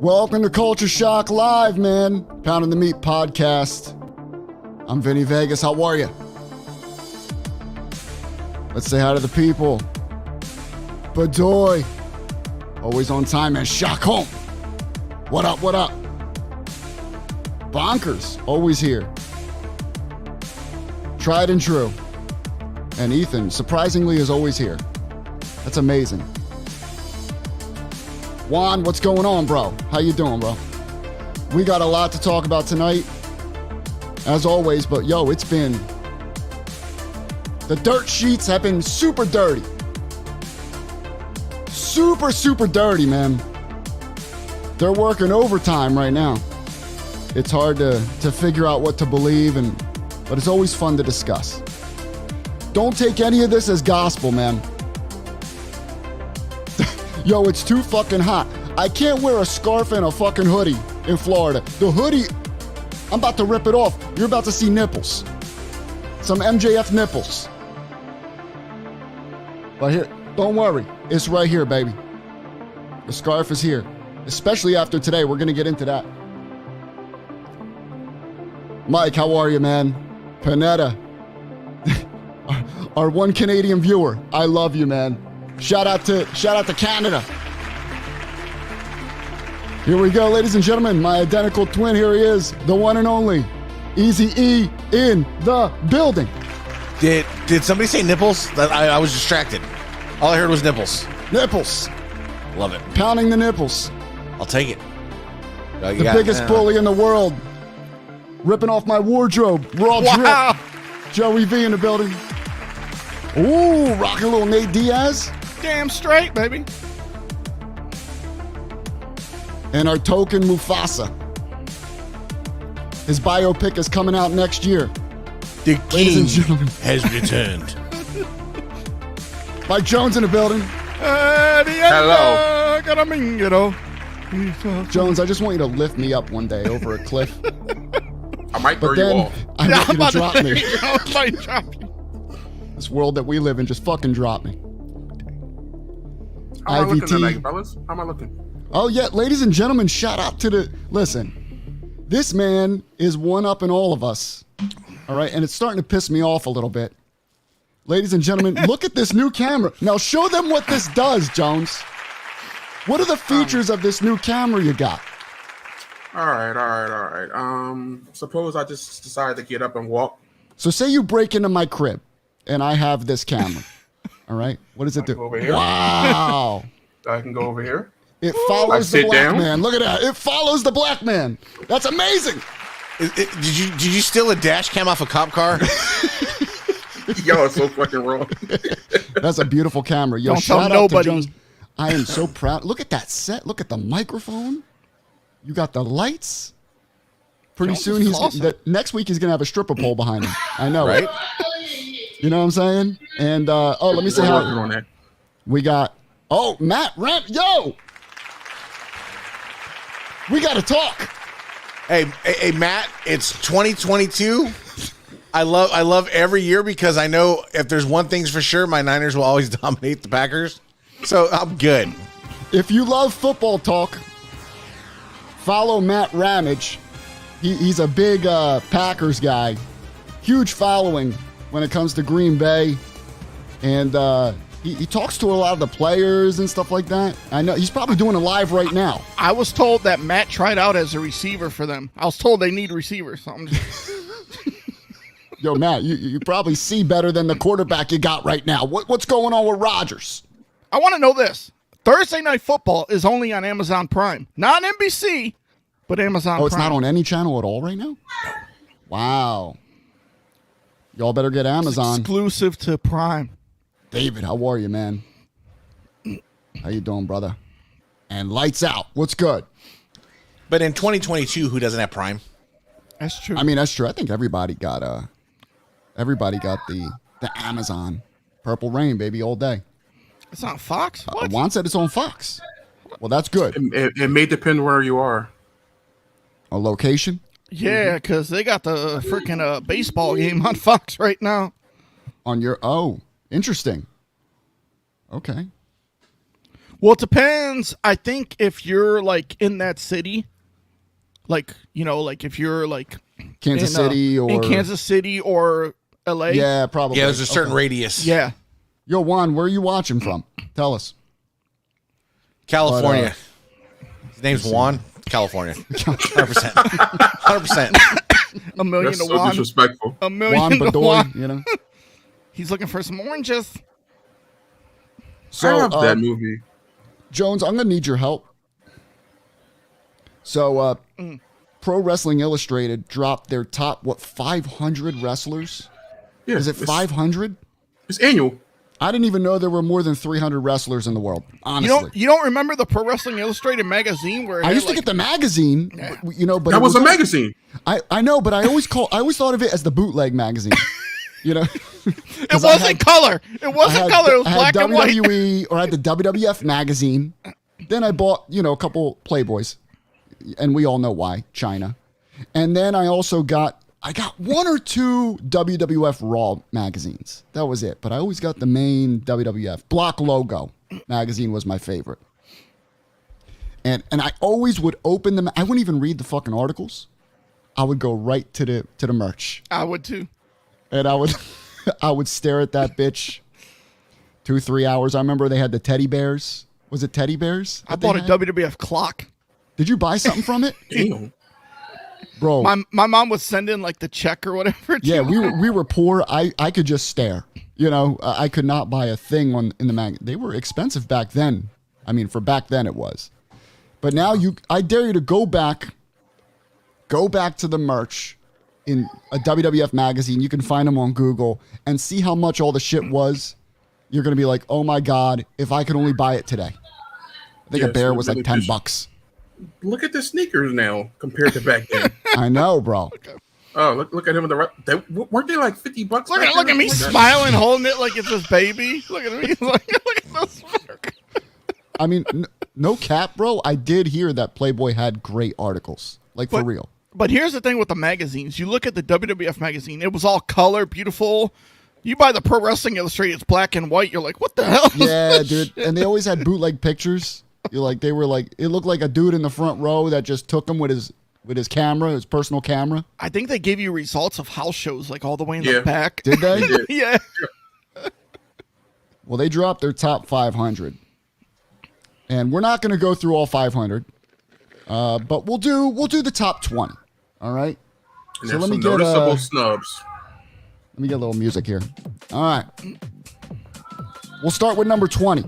Welcome to Culture Shock Live, man. Pounding the Meat podcast. I'm Vinny Vegas. How are you? Let's say hi to the people. Badoy. Always on time and Shock home. What up, what up? Bonkers. Always here. Tried and true. And Ethan, surprisingly, is always here. That's amazing. Juan, what's going on, bro? How you doing, bro? We got a lot to talk about tonight, as always, but yo, it's been... The dirt sheets have been super dirty. Super, super dirty, man. They're working overtime right now. It's hard to figure out what to believe, but it's always fun to discuss. Don't take any of this as gospel, man. Yo, it's too fucking hot. I can't wear a scarf and a fucking hoodie in Florida. The hoodie, I'm about to rip it off. You're about to see nipples. Some MJF nipples. But here, don't worry. It's right here, baby. The scarf is here. Especially after today. We're going to get into that. Mike, how are you, man? Panetta. Our one Canadian viewer. I love you, man. Shout out to Canada. Here we go, ladies and gentlemen. My identical twin, here he is, the one and only Easy E in the building. Did somebody say nipples? I was distracted. All I heard was nipples. Nipples. Love it. Pounding the nipples. I'll take it. The biggest bully in the world. Ripping off my wardrobe. Raw drip. Joey V in the building. Ooh, rocking a little Nate Diaz. Damn straight, baby. And our token Mufasa. His biopic is coming out next year. The Ladies king and gentlemen. has returned. Mike Jones in the building. Hello. Jones, I just want you to lift me up one day over a cliff. I might throw But you then off. I want you to drop me. I might drop you. This world that we live in, just fucking drop me. How am I looking IVT. tonight, fellas? How am I looking? Oh, yeah, ladies and gentlemen, shout out to the... Listen, this man is one-upping all of us, all right? And it's starting to piss me off a little bit. Ladies and gentlemen, look at this new camera. Now, show them what this does, Jones. What are the features of this new camera you got? All right. Suppose I just decide to get up and walk. So say you break into my crib, and I have this camera, all right? What does it do? Go over here. Wow. I can go over here. It follows the sit black down. man. Look at that. It follows the black man. That's amazing. Did you steal a dash cam off a cop car? Yo, it's so fucking wrong. That's a beautiful camera. Yo, Don't tell shout out nobody. to Jones. I am so proud. Look at that set. Look at the microphone. You got the lights. Pretty Jones soon, is awesome. next week he's gonna have a stripper pole behind him. I know, Right? You know what I'm saying? And let me say We're working hi. on that. We got Matt Ramp. Yo, we got to talk. Hey, Matt, it's 2022. I love every year because I know if there's one thing's for sure, my Niners will always dominate the Packers. So I'm good. If you love football talk, follow Matt Ramage. He's a big Packers guy. Huge following when it comes to Green Bay. And he talks to a lot of the players and stuff like that. I know he's probably doing it live right now. I was told that Matt tried out as a receiver for them. I was told they need receivers. So I'm just... Yo, Matt, you probably see better than the quarterback you got right now. What's going on with Rodgers? I want to know this. Thursday Night Football is only on Amazon Prime. Not NBC, but Amazon Prime. Oh, it's not on any channel at all right now? Wow. Y'all better get Amazon. Exclusive to Prime. David, how are you, man? How you doing, brother? And lights out. What's good? But in 2022, who doesn't have Prime? That's true. I mean, that's true. I think everybody got the Amazon Purple Rain, baby, all day. It's on Fox? What? Juan said it's on Fox. Well, that's good. It may depend where you are. A location? Yeah, because they got the freaking baseball game on Fox right now. On your interesting. Okay. Well, it depends. I think if you're like in that city, like like if you're like Kansas City or in Kansas City or LA. Yeah, probably. Yeah, there's a certain radius. Yeah. Yo, Juan, where are you watching from? Tell us. California. His name's Juan. California. 100%. 100%. A million That's to so one. disrespectful. A million Juan to Bedoy, one. you know. He's looking for some oranges. I love that movie. Jones, I'm going to need your help. So, Pro Wrestling Illustrated dropped their top, 500 wrestlers? Yeah, Is it 500? It's annual. I didn't even know there were more than 300 wrestlers in the world, honestly. You don't remember the Pro Wrestling Illustrated magazine where it I had, used to get the magazine, but That it was a only- magazine. I know, but I always thought of it as the bootleg magazine. it wasn't color. It wasn't color. It was black and white. WWE or I had the WWF magazine. Then I bought, a couple Playboys, and we all know why, China. And then I also got one or two WWF Raw magazines. That was it. But I always got the main WWF Block Logo magazine was my favorite. And I always would open them. I wouldn't even read the fucking articles. I would go right to the merch. I would too. And I would stare at that bitch 2-3 hours. I remember they had the teddy bears. Was it teddy bears? I bought a WWF clock. Did you buy something from it? Damn. Bro. My mom would send in like the check or whatever. Yeah, we were poor. I could just stare. I could not buy a thing in the mag. They were expensive back then. I mean, for back then it was. But now I dare you to go back to the merch in a WWF magazine. You can find them on Google and see how much all the shit was. You're going to be like, oh my God, if I could only buy it today. I think a bear was like $10. Look at the sneakers now compared to back then. I know, bro. Oh, look at him in the weren't they like $50? Look at me smiling, holding it like it's his baby. Look at me. Look at this. I mean, no cap, bro. I did hear that Playboy had great articles, for real. But here's the thing with the magazines. You look at the WWF magazine, it was all color, beautiful. You buy the Pro Wrestling Illustrated, it's black and white. You're like, what the hell? Yeah, dude. And they always had bootleg pictures. It looked like a dude in the front row that just took him with his camera, his personal camera. I think they gave you results of house shows, like all the way in the back. Did they? They did. Yeah. Well, they dropped their top 500. And we're not going to go through all 500. But we'll do the top 20. All right. And So there's let me some get noticeable snubs. Let me get a little music here. All right. We'll start with number 20.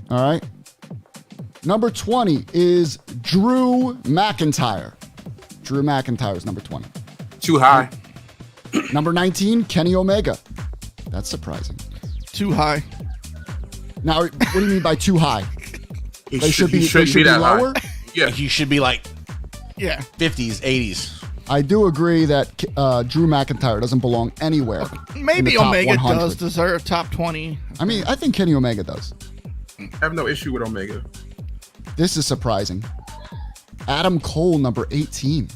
All right. Number 20 is Drew McIntyre. Drew McIntyre is number 20. Too high. Number 19, Kenny Omega. That's surprising. Too high. Now, what do you mean by too high? They should be that lower? high. Yeah. He should be like Yeah. 50s, 80s. I do agree that Drew McIntyre doesn't belong anywhere. in Maybe the top Omega 100. does deserve top 20. I mean, I think Kenny Omega does. I have no issue with Omega. This is surprising. Adam Cole, number 18.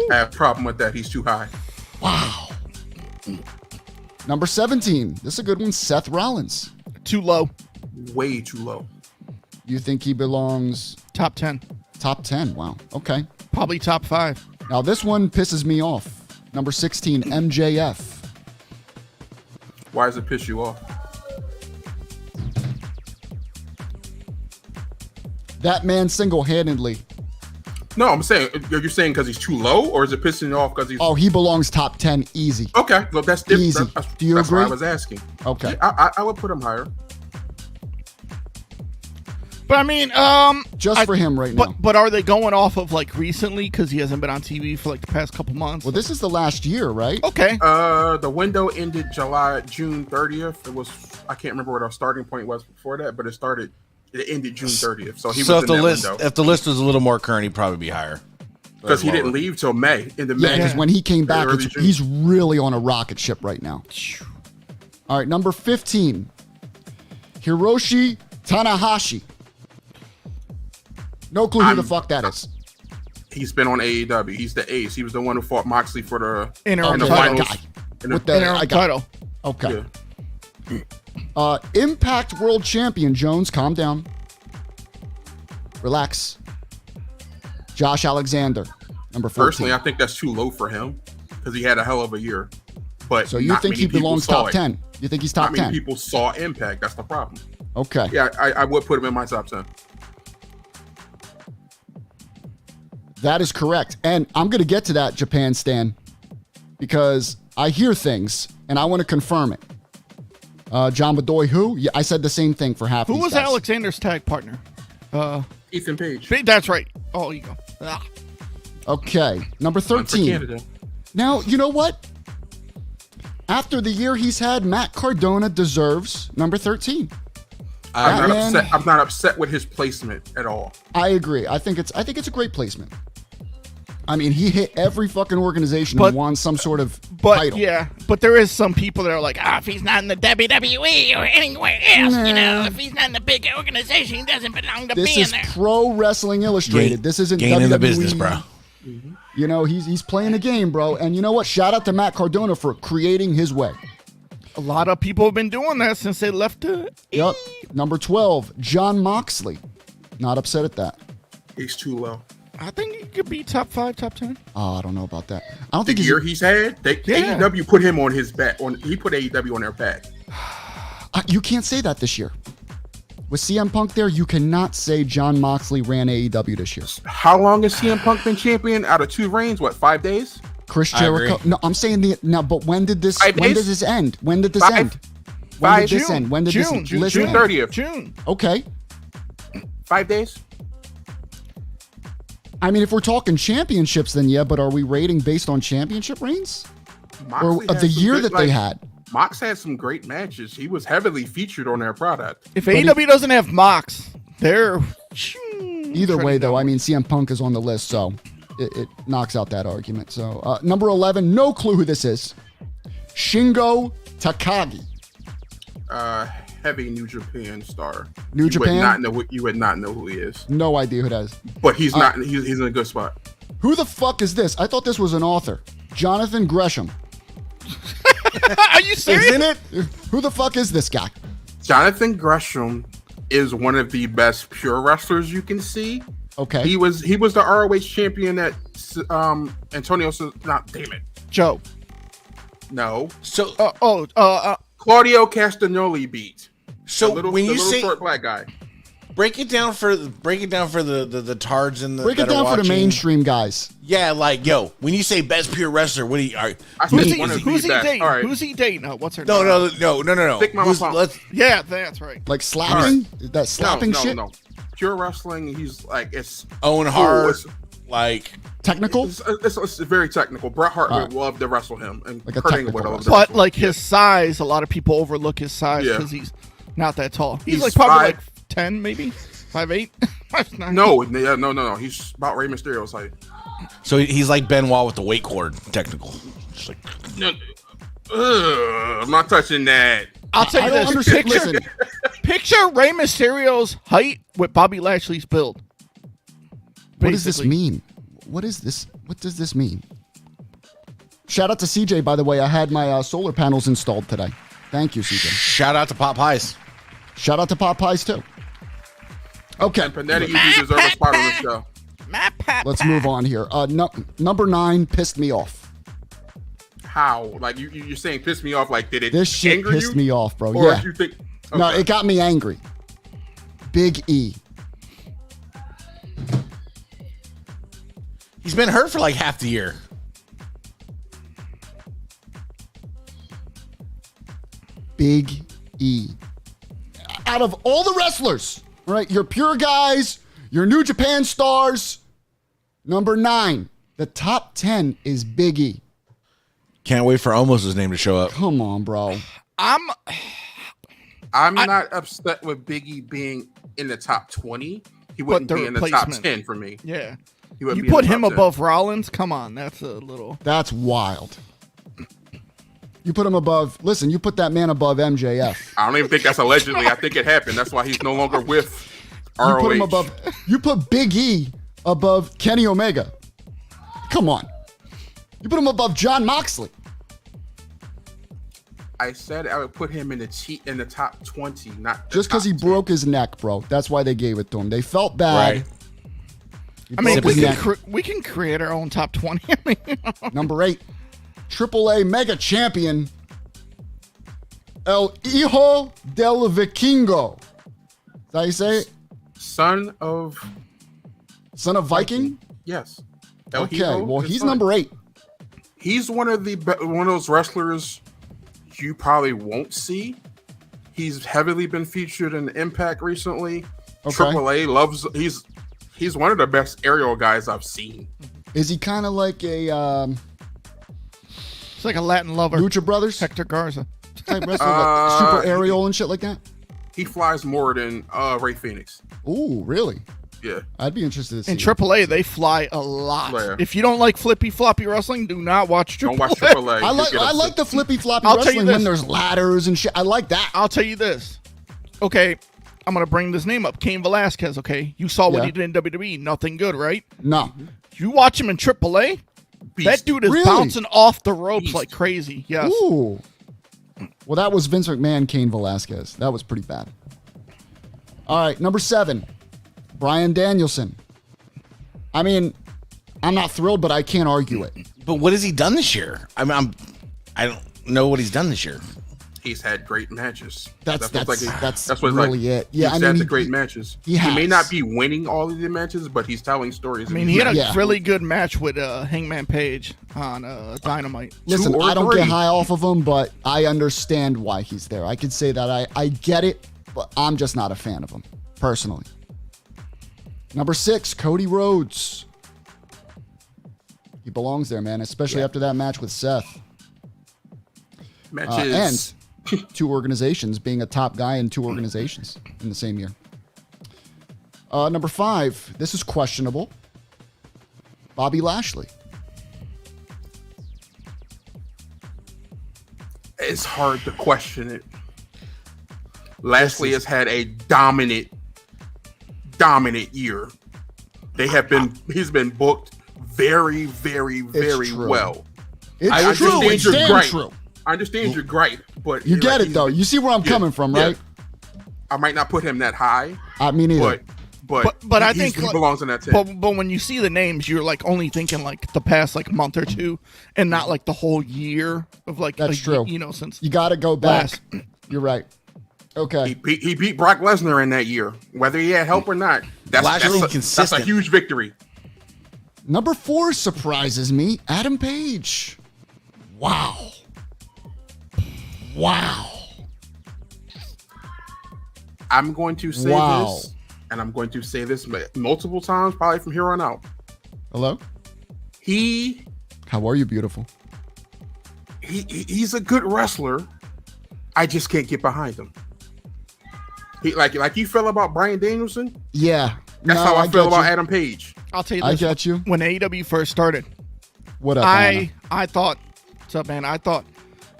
I have a problem with that. He's too high. Wow. Number 17. This is a good one. Seth Rollins. Too low. Way too low. You think he belongs Top 10. top 10? Wow. Okay. Probably top 5. Now, this one pisses me off. Number 16, MJF. Why does it piss you off? That man single-handedly. No, I'm saying, are you saying because he's too low, or is it pissing you off because he's... Oh, he belongs top 10 easy. Okay, well, that's different. Easy. Do you that's agree? what I was asking. Okay. I would put him higher. But I mean, Just for him right now. But are they going off of like recently because he hasn't been on TV for like the past couple months? Well, this is the last year, right? Okay. The window ended June 30th. It was, I can't remember what our starting point was before that, but it ended June 30th. So he was in that window. If the list was a little more current, he'd probably be higher. Because he didn't leave till May. Yeah, because when he came back, he's really on a rocket ship right now. All right, number 15, Hiroshi Tanahashi. No clue who the fuck that is. He's been on AEW. He's the ace. He was the one who fought Moxley for the Interim the title. finals. With the Interim title. Okay. Yeah. Impact World Champion Jones, calm down. Relax. Josh Alexander, number 14. Personally, I think that's too low for him because he had a hell of a year. But So you think he belongs top 10? You think he's top 10? Not many people saw Impact. That's the problem. Okay. Yeah, I would put him in my top 10. That is correct. And I'm going to get to that, Japan Stan, because I hear things and I want to confirm it. John Bedoy, who? Yeah, I said the same thing for half Who these was guys. Alexander's tag partner? Ethan Page. That's right. Oh, you go. Ah. Okay. Number One for 13. Canada. Now, you know what? After the year he's had, Matt Cardona deserves number 13. I'm man- not upset with his placement at all. I agree. I think it's a great placement. I mean, he hit every fucking organization But- and won some sort of But title. yeah, but there is some people that are like, if he's not in the WWE or anywhere else, if he's not in a big organization, he doesn't belong to This being is there. Pro Wrestling Illustrated. This isn't Gain in WWE. the business, bro. You know, he's playing the game, bro. And you know what? Shout out to Matt Cardona for creating his way. A lot of people have been doing that since they left the. Yep. Number 12, John Moxley. Not upset at that. He's too low. I think he could be top 5, top 10. Oh, I don't know about that. I don't The think year he's had, Yeah. AEW put him on his back. He put AEW on their back. you can't say that this year. With CM Punk there, you cannot say John Moxley ran AEW this year. How long has CM Punk been champion? Out of 2 reigns, what, 5 days? Chris I Jericho. agree. No, I'm saying but when did this 5 when days? did this end? When did this 5? end? When 5 did this June. end? When did June. this June listen? 30th. June. Okay. 5 days? I mean, if we're talking championships, then yeah, but are we rating based on championship reigns? Or Moxley of the had some year good, that they had? Mox had some great matches. He was heavily featured on their product. If AEW doesn't have Mox, they're. Either way, though, I mean, CM Punk is on the list, so it knocks out that argument. So, number 11, no clue who this is. Shingo Takagi. Heavy New Japan star. New Japan? You would not know who he is. No idea who that is. But he's not. He's in a good spot. Who the fuck is this? I thought this was an author. Jonathan Gresham. Are you serious? Isn't it? Who the fuck is this guy? Jonathan Gresham is one of the best pure wrestlers you can see. Okay. He was the ROH champion that Antonio. Not damn it. Joe. No. So, Claudio Castagnoli beat. so The when you little say short black guy. break it down for the tards and the Break it that are down for the watching. mainstream guys. Yeah, like when you say best pure wrestler, what do you are? I Who's said he, one of who's the he best. dating? All right. Who's he dating? What's her No, name? no. Thick Mama Pump. Let's Yeah, that's right. Like slapping? That slapping shit? No. Pure wrestling. He's like it's Owen cool. Hart, like Technical? It's very technical. Bret Hart All would love to wrestle him, and Like a Kurt Angle technical would love to But wrestle him. like his size, a lot of people overlook his size Yeah. because he's not that tall. He's He's like probably 5'. like 10, maybe 5'8", 5'9". No. He's about Rey Mysterio's height. so he's like Benoit with the weight cord technical. Just like No, I'm not touching that. I'll tell I you don't this. understand. Picture, Listen, picture Rey Mysterio's height with Bobby Lashley's build. what does this Basically. mean? What is this? What does this mean? Shout out to CJ, by the way. I had my solar panels installed today. Thank you, CJ. shout out to Pop Pies. Shout out to Pop Pies, too. Okay, And Panetti, you deserve a spot on the show. My papa. let's move on here. Number 9 pissed me off. How? Like you're saying, piss me off. Like did it? This shit anger pissed you? me off, bro. Or Yeah. you think? No, Okay. it got me angry. Big E. He's been hurt for like half the year. Big E. Out of all the wrestlers, right? Your pure guys, your New Japan stars. Number 9. The top 10 is Big E. Can't wait for Omos's name to show up. Come on, bro. I'm not upset with Biggie being in the top 20. He wouldn't the be in the top replacement. 10 for me. Yeah. He wouldn't You be in put the him top 10. above Rollins? Come on, that's a little. That's wild. You put him above, listen, you put that man above MJF. I don't even think that's allegedly. I think it happened. That's why he's no longer with You ROH. put him above, you put Big E above Kenny Omega. Come on. You put him above John Moxley. I said I would put him in the top 20, not the Just because top he 10. broke his neck, bro. That's why they gave it to him. They felt bad. Right. I mean, Sipping we can create our own top 20. I mean, Number 8, AAA Mega Champion, El Hijo del Vikingo. Is that how you say it? Son of Viking? Yes. Okay, Hijo, well, his he's son. number 8. He's one of those wrestlers you probably won't see. He's heavily been featured in Impact recently. Okay. AAA loves. He's one of the best aerial guys I've seen. Is he kind of like a it's like a Latin lover. Lucha Brothers Hector Garza. type wrestler, like super aerial and shit like that? He flies more than Ray Phoenix. Ooh, really? Yeah. I'd be interested to see. In AAA, they fly a lot. Yeah. If you don't like flippy floppy wrestling, do not watch AAA. Don't watch AAA. I like the flippy floppy I'll tell you wrestling this. when there's ladders and shit. I like that. I'll tell you this. Okay, I'm gonna bring this name up. Cain Velasquez. Okay, you saw what Yeah. he did in WWE. Nothing good, right? No. You watch him in AAA. Beast. That dude is Really? bouncing off the ropes Beast. like crazy. Yes. Ooh. Well, that was Vince McMahon, Cain Velasquez. That was pretty bad. All right, number 7, Bryan Danielson. I mean, I'm not thrilled, but I can't argue it. But what has he done this year? I mean, I don't know what he's done this year. He's had great matches. That's what really it. Yeah, he's I had mean, the great matches. he He has. may not be winning all of the matches, but he's telling stories. I mean, he had a Yeah. really good match with Hangman Page on Dynamite. Listen, 2 or I don't 3. get high off of him, but I understand why he's there. I could say that I get it, but I'm just not a fan of him, personally. Number 6, Cody Rhodes. He belongs there, man, especially after that match with Seth. matches. And 2 organizations, being a top guy in 2 organizations in the same year. Number 5, this is questionable. Bobby Lashley. It's hard to question it. Lashley has had a dominant year. He's been booked very, very, very true. well. It's I true. understand It's your damn gripe. true. I understand your gripe, but You get it, though. You see where I'm coming from, right? I might not put him that high, Me neither. but I he think belongs in that team. But when you see the names, you're like only thinking like the past like month or 2, and not like the whole year of like That's true. You know, since You got to go back. last. You're right. Okay. He beat Brock Lesnar in that year, whether he had help or not. That's a consistent. huge victory. Number 4 surprises me. Adam Page. Wow. I'm going to say Wow. this, and I'm going to say this multiple times, probably from here on out. Hello? He How are you, beautiful? he's a good wrestler. I just can't get behind him. He like you feel about Bryan Danielson. Yeah. That's how I feel about Adam Page. I'll tell you I this. get you. When AEW first started, What up, Anna? I thought, what's up, man? I thought,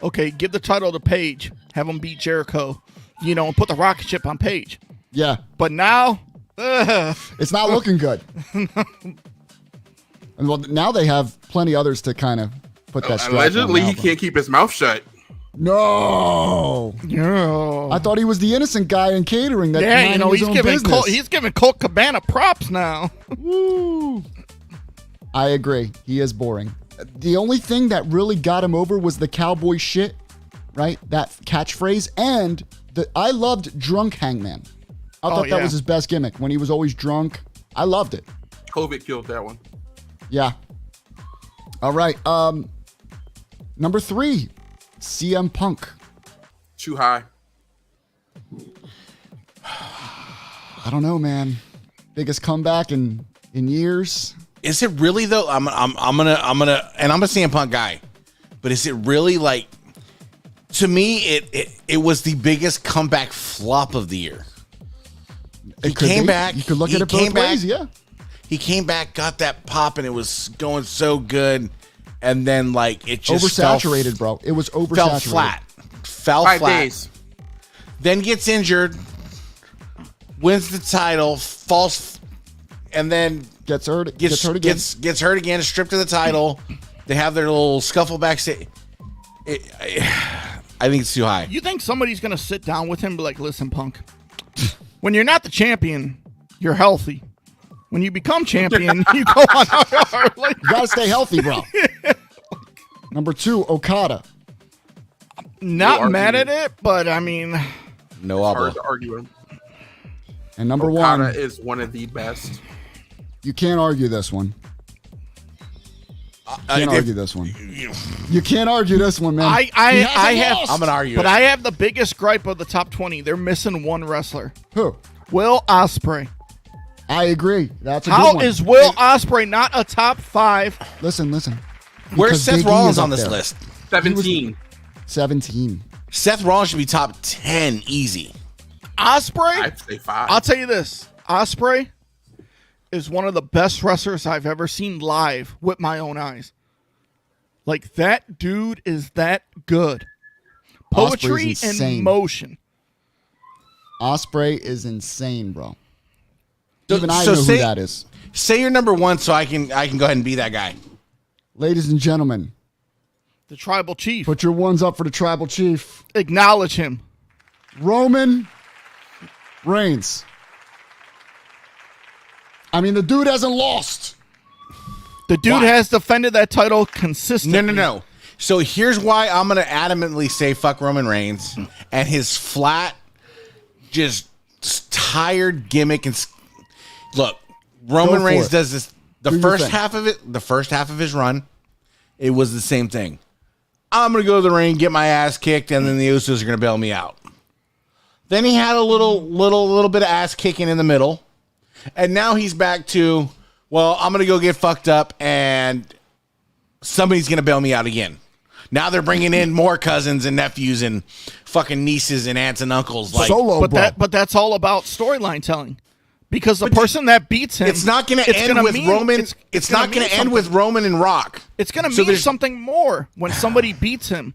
okay, give the title to Page, have him beat Jericho, and put the rocket ship on Page. Yeah. But now, It's not looking good. And well, now they have plenty others to kind of put that strap on Allegedly, now, he but- can't keep his mouth shut. No. yeah, I thought he was the innocent guy in catering that minding his he's own giving business. He's giving Colt Cabana props now. Woo. I agree. He is boring. The only thing that really got him over was the cowboy shit, right? That catchphrase. And I loved Drunk Hangman. I thought that yeah. was his best gimmick when he was always drunk. I loved it. COVID killed that one. Yeah. All right. Number 3, CM Punk. Too high. I don't know, man. Biggest comeback in years. Is it really though? I'm gonna and I'm a CM Punk guy, but is it really like? To me, it was the biggest comeback flop of the year. He It could came be. back. You could look at it he both came ways. back- Yeah. He came back, got that pop, and it was going so good, and then like it just Oversaturated, bro. It was oversaturated. fell flat. Fell 5 flat. days. Then gets injured, wins the title, falls, and then Gets hurt. gets hurt again. Gets hurt again, stripped of the title. They have their little scuffle backstage. I think it's too high. You think somebody's gonna sit down with him and be like, "Listen, Punk, when you're not the champion, you're healthy. When you become champion, you go on IR. Like, You gotta stay healthy, bro. Number 2, Okada. not mad at it, but I mean, No Hard obla. to argue him. And number Okada 1, is one of the best. you can't argue this one. Can't argue this one. You can't argue this one, man. I He hasn't have. lost. I'm gonna argue. But it. I have the biggest gripe of the top 20. They're missing one wrestler, Who? Will Ospreay. I agree. That's a good How one. is Will Ospreay not a top 5? Listen. Where's Because Seth Big E Rollins is on up this there. list? 17. 17. Seth Rollins should be top 10 easy. Ospreay? I'd say 5. I'll tell you this. Ospreay is one of the best wrestlers I've ever seen live with my own eyes. Like, that dude is that good. Poetry Ospreay's and insane. motion. Ospreay is insane, bro. So- Even I so know say- who that is. Say you're number 1 so I can go ahead and be that guy. Ladies and gentlemen, The tribal chief. put your ones up for the tribal chief, Acknowledge him. Roman Reigns. I mean, the dude hasn't lost. The dude Why? has defended that title consistently. No. So here's why I'm going to adamantly say fuck Roman Reigns and his flat, just tired gimmick. And look, Roman for Reigns it. does this. The Do your first thing. half of it, the first half of his run, it was the same thing. I'm going to go to the ring, get my ass kicked, and then the Usos are going to bail me out. Then he had a little bit of ass kicking in the middle. And now he's back to, well, I'm going to go get fucked up and somebody's going to bail me out again. Now they're bringing in more cousins and nephews and fucking nieces and aunts and uncles. Like, Solo, bro. But that's all about storyline telling. Because the person that beats him, it's not going to end with Roman. It's not going to end with Roman and Rock. It's going to So mean there's- something more when somebody beats him,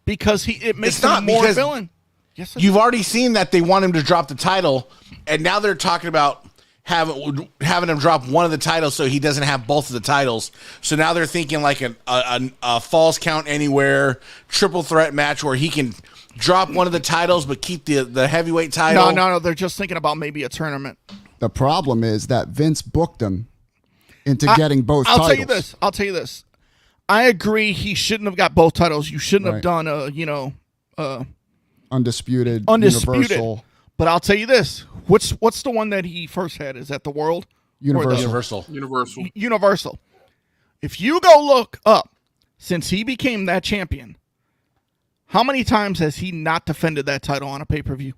because it makes It's not, him more because villain. Yes, You've already seen that they want him to drop the title, and now they're talking about having him drop one of the titles so he doesn't have both of the titles. So now they're thinking like a falls count anywhere triple threat match where he can drop one of the titles but keep the heavyweight title. No. They're just thinking about maybe a tournament. The problem is that Vince booked him into getting both I'll titles. I'll tell you this. I agree he shouldn't have got both titles. You shouldn't have Right. done Undisputed, undisputed. Universal. But I'll tell you this. What's the one that he first had? Is that the World? Or the- Universal. Universal. Universal. If you go look up, since he became that champion, how many times has he not defended that title on a pay-per-view?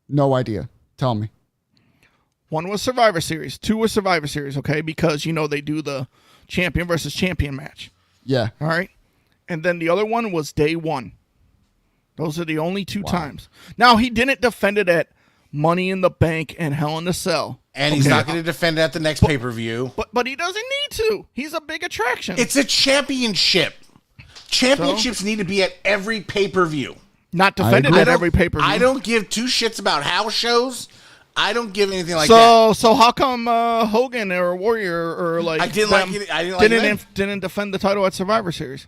No idea. Tell me. 1 was Survivor Series. 2 was Survivor Series, okay? Because, they do the champion versus champion match. Yeah. All right? And then the other one was day 1. Those are the only 2 times. Now, he didn't defend it at Money in the Bank and Hell in a Cell. And he's not going to defend it at the next pay-per-view. But he doesn't need to. He's a big attraction. It's a championship. Championships need to be at every pay-per-view. Not defended agree. at every pay-per-view. I don't give 2 shits about house shows. I don't give anything like so that. So how come Hogan or Warrior or like I didn't them like it. I didn't like them. didn't defend the title at Survivor Series?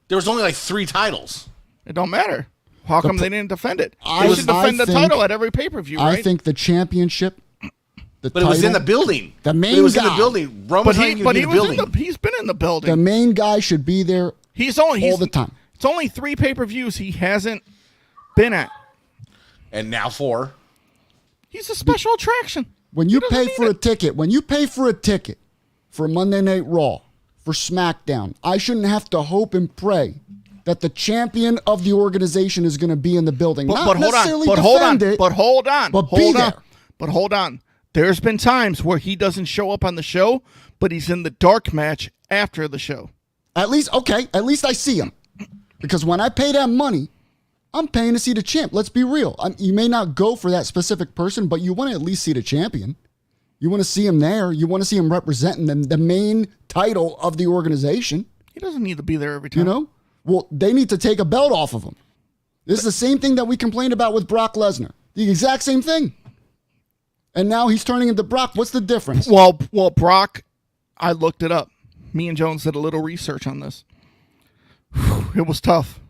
There was only like 3 titles. It don't matter. How come they didn't defend it? I They should defend the think- title at every pay-per-view, right? I think the championship, the But it was in the title, building. The main It was in guy. the building. Roman but Reigns he would be in the was building. he's been in the building. the main guy should be there he's all he's, the time. It's only 3 pay-per-views he hasn't been at. And now 4. He's a special attraction. When you doesn't pay need for it. a ticket, for Monday Night Raw, for SmackDown, I shouldn't have to hope and pray that the champion of the organization is going to be in the building. But Not hold on. necessarily But hold on. defend it, But hold on. but hold be on. there. But hold on. There's been times where he doesn't show up on the show, but he's in the dark match after the show. At least I see him. Because when I pay that money, I'm paying to see the champ. Let's be real. You may not go for that specific person, but you want to at least see the champion. You want to see him there. You want to see him representing the main title of the organization. He doesn't need to be there every time. Well, they need to take a belt off of him. This is the same thing that we complained about with Brock Lesnar. The exact same thing. And now he's turning into Brock. What's the difference? Well, Brock, I looked it up. Me and Jones did a little research on this. It was tough.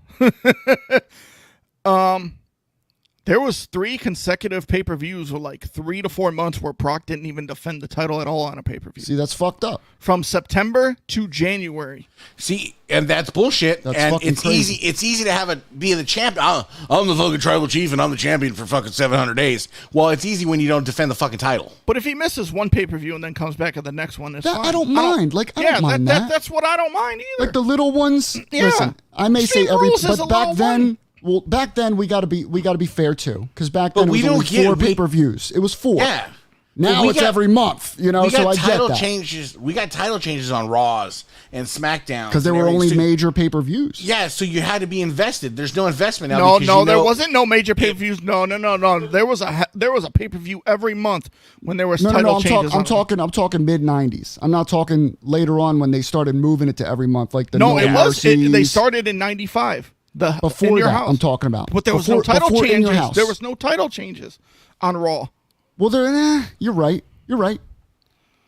They There was 3 consecutive pay-per-views with like 3 to 4 months where Brock didn't even defend the title at all on a pay-per-view. See, that's fucked up. From September to January. See, and that's bullshit. That's and fucking it's crazy. easy. It's easy to be the champion. I'm the fucking tribal chief, and I'm the champion for fucking 700 days. Well, it's easy when you don't defend the fucking title. But if he misses one pay-per-view and then comes back at the next one, it's fine. I don't mind. I don't mind that. That's what I don't mind either. Like the little ones. Yeah. Listen, I may Extreme say every, Rules is but a back little then, one. well, back then we got to be fair too, because back then But it was we only don't get- 4 we- pay-per-views. It was 4. Yeah. Now We it's got- every month. You know, We so got I get title that changes. We got title changes on Raws and SmackDown because there were only major pay-per-views. Yeah, so you had to be invested. There's no investment now. No, because no, you know, there wasn't no major pay-per-views. No. There was a pay-per-view every month when there was title changes. I'm talking mid '90s. I'm not talking later on when they started moving it to every month, like the No, No it was. They Mercies. started in '95. Before in your that. house. I'm talking about. But there was no Before- title before In Your changes. House. There was no title changes on Raw. Well, you're right. You're right.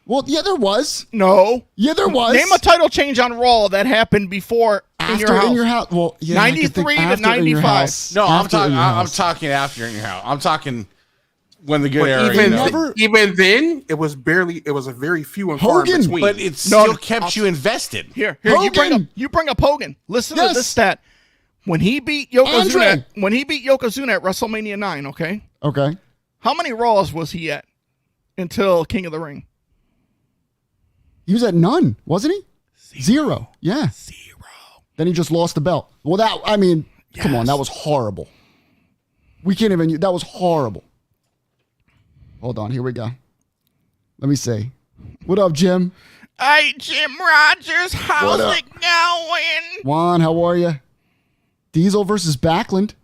Well, yeah, there was. No. Yeah, there was. Name a title change on Raw that happened before after In Your House. Well, yeah, I could think 93 to after In Your 95. House. No, I'm After In talking. Your I'm House. talking after in your house. I'm talking when the good But era. even you know? never- even then, it was a very few and far in Hogan. between. But it No, still kept you invested. Here, Hogan. you bring up Hogan. Listen to Yes. this stat. When he beat Yokozuna Andre. at WrestleMania 9, okay? Okay. How many Raws was he at until King of the Ring? He was at none, wasn't he? 0. Yeah. 0. Then he just lost the belt. Well, come on, that was horrible. We can't even. That was horrible. Hold on, here we go. Let me see. What up, Jim? Hey, Jim Rogers, What how's up? it going? Juan, how are you? Diesel versus Backlund.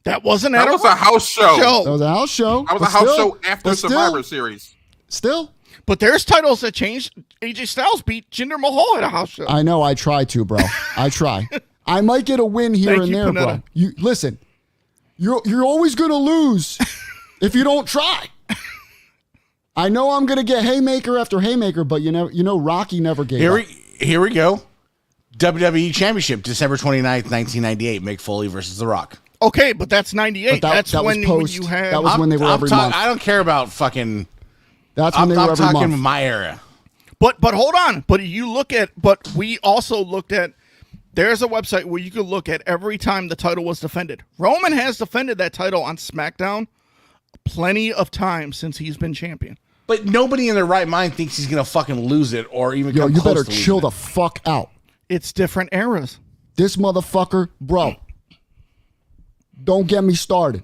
That wasn't that at was a house show. That was a house show. That was but a house still- show after but still- Survivor Series. Still, But there's titles that changed. AJ Styles beat Jinder Mahal at a house show. I know. I try to, bro. I try. I might get a win here Thank and you, there, bro. Panetta. You listen. You're always gonna lose if you don't try. I know I'm gonna get haymaker after haymaker, but you know Rocky never gave up. Here we go. WWE Championship, December 29th, 1998. Mick Foley versus The Rock. Okay, but that's 98. But That's that was when post. you had. That was when they were every month. I don't care about fucking. That's when I'm they were every talking month. my era. But hold on. But we also looked at. There's a website where you could look at every time the title was defended. Roman has defended that title on SmackDown plenty of times since he's been champion. But nobody in their right mind thinks he's gonna fucking lose it or even Yo, come you close better to losing chill it. the fuck out. It's different eras. This motherfucker, bro. Don't get me started.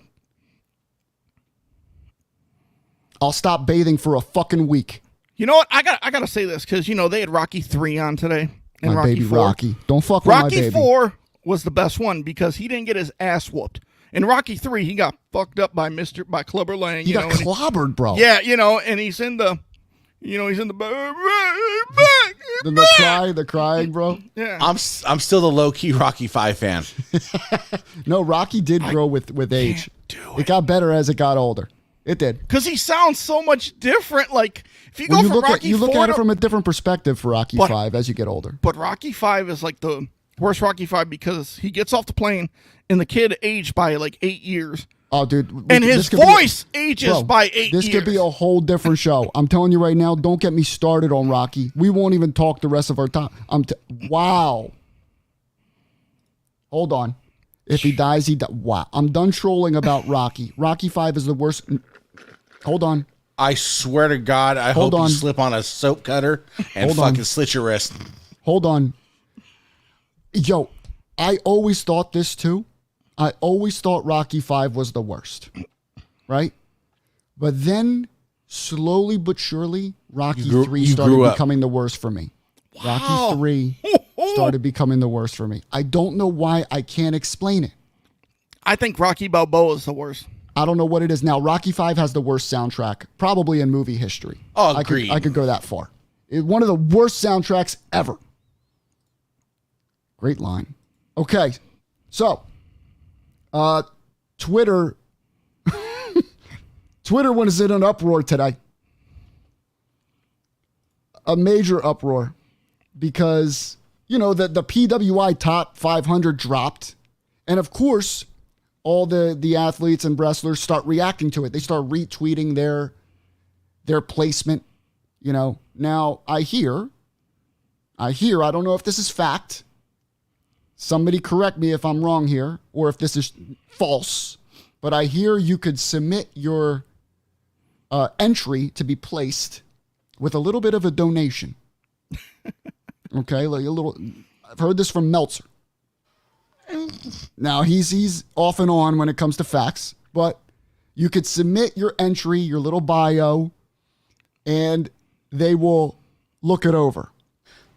I'll stop bathing for a fucking week. You know what? I gotta say this because they had Rocky 3 on today and My Rocky baby 4. Rocky. Don't fuck with my Rocky baby. 4 was the best one because he didn't get his ass whooped. In Rocky 3, he got fucked up by Clubber Lang. He got and he- clobbered, bro. Yeah, and he's in the, he's in the The crying, bro. yeah. I'm still the low key Rocky 5 fan. No, Rocky did grow with age. It got better as it got older. It did. Because he sounds so much different. Like if you Well, go you from look Rocky at 4 it from a different perspective for Rocky But- 5 as you get older. but Rocky 5 is like the worst Rocky 5 because he gets off the plane and the kid aged by like 8 years. Oh, dude. And this his could be a- voice ages Bro, by 8 This years. could be a whole different show. I'm telling you right now, don't get me started on Rocky. We won't even talk the rest of our time. Wow. Hold on. If he dies, he dies. Wow. I'm done trolling about Rocky. Rocky 5 is the worst. Hold on. I swear to God, I Hold hope on. you slip on a soap cutter and Hold on. fucking slit your wrist. Hold on. Yo, I always thought this too. I always thought Rocky 5 was the worst. Right? But then, slowly but surely, Rocky You grew- 3 you started grew up. becoming the worst for me. Rocky 3 started becoming the worst for me. I don't know why. I can't explain it. I think Rocky Balboa is the worst. I don't know what it is now. Rocky 5 has the worst soundtrack, probably in movie history. Oh, I agreed. could go that far. One of the worst soundtracks ever. Great line. Okay, so Twitter was in an uproar today. A major uproar because the PWI top 500 dropped, and of course, all the athletes and wrestlers start reacting to it. They start retweeting their placement. You know, now I hear, I don't know if this is fact. Somebody correct me if I'm wrong here, or if this is false, but I hear you could submit your entry to be placed with a little bit of a donation. Okay, like a little. I've heard this from Meltzer. Now he's off and on when it comes to facts, but you could submit your entry, your little bio, and they will look it over.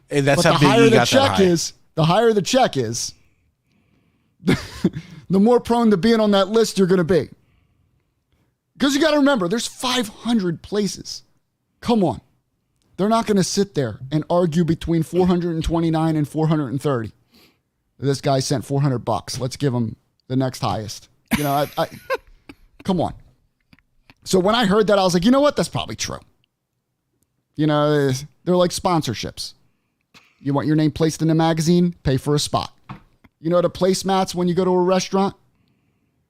Hey, that's But how big you got that high. the higher the check is, the more prone to being on that list you're going to be. Because you got to remember, there's 500 places. Come on. They're not going to sit there and argue between 429 and 430. This guy sent $400. Let's give him the next highest. You know, I come on. So when I heard that, I was like, you know what? That's probably true. You know, they're like sponsorships. You want your name placed in a magazine? Pay for a spot. You know the placemats when you go to a restaurant?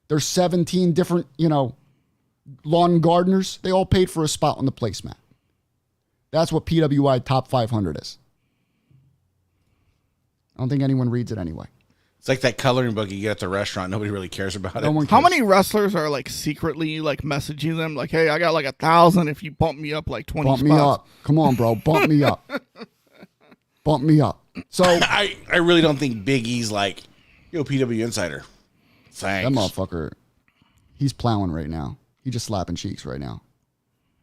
There's 17 different, you know, lawn gardeners. They all paid for a spot on the placemat. That's what PWI Top 500 is. I don't think anyone reads it anyway. It's like that coloring book you get at the restaurant. Nobody really cares about it. No one How cares. many wrestlers are like secretly like messaging them like, hey, I got like 1,000 if you bump me up like 20 Bump spots. me up. Come on, bro. Bump me up. Bump me up. So I really don't think Big E's like, yo, PW Insider. Thanks. that motherfucker, he's plowing right now. He's just slapping cheeks right now.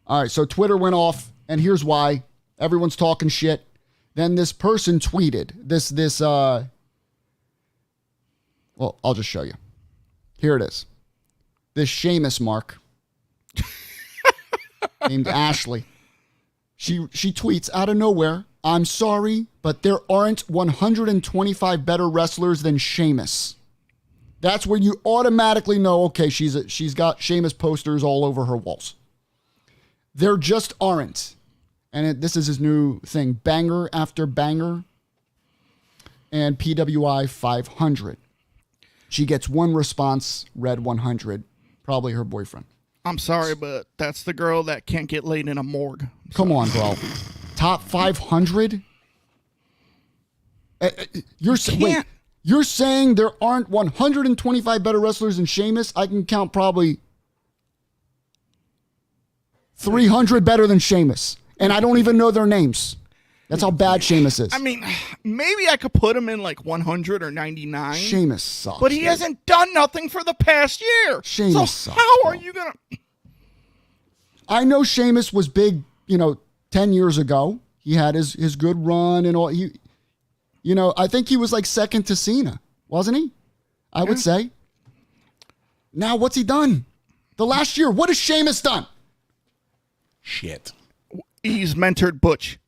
All right, so Twitter went off, and here's why. Everyone's talking shit. Then this person tweeted well, I'll just show you. Here it is. This Sheamus mark named Ashley. She tweets out of nowhere, I'm sorry, but there aren't 125 better wrestlers than Sheamus. That's where you automatically know, okay, she's got Sheamus posters all over her walls. There just aren't. And this is his new thing, banger after banger. And PWI 500. She gets one response, red 100, probably her boyfriend. I'm sorry, but that's the girl that can't get laid in a morgue. Come on, bro. Top 500? You're saying there aren't 125 better wrestlers than Sheamus? I can count probably 300 better than Sheamus. And I don't even know their names. That's how bad Sheamus is. I mean, maybe I could put him in like 100 or 99. Sheamus sucks. But he dude. hasn't done nothing for the past year. Sheamus so sucks, how bro. are you going to... I know Sheamus was big, 10 years ago. He had his good run and all. I think he was like second to Cena, wasn't he? I would say. Now, what's he done? The last year, what has Sheamus done? Shit. He's mentored Butch.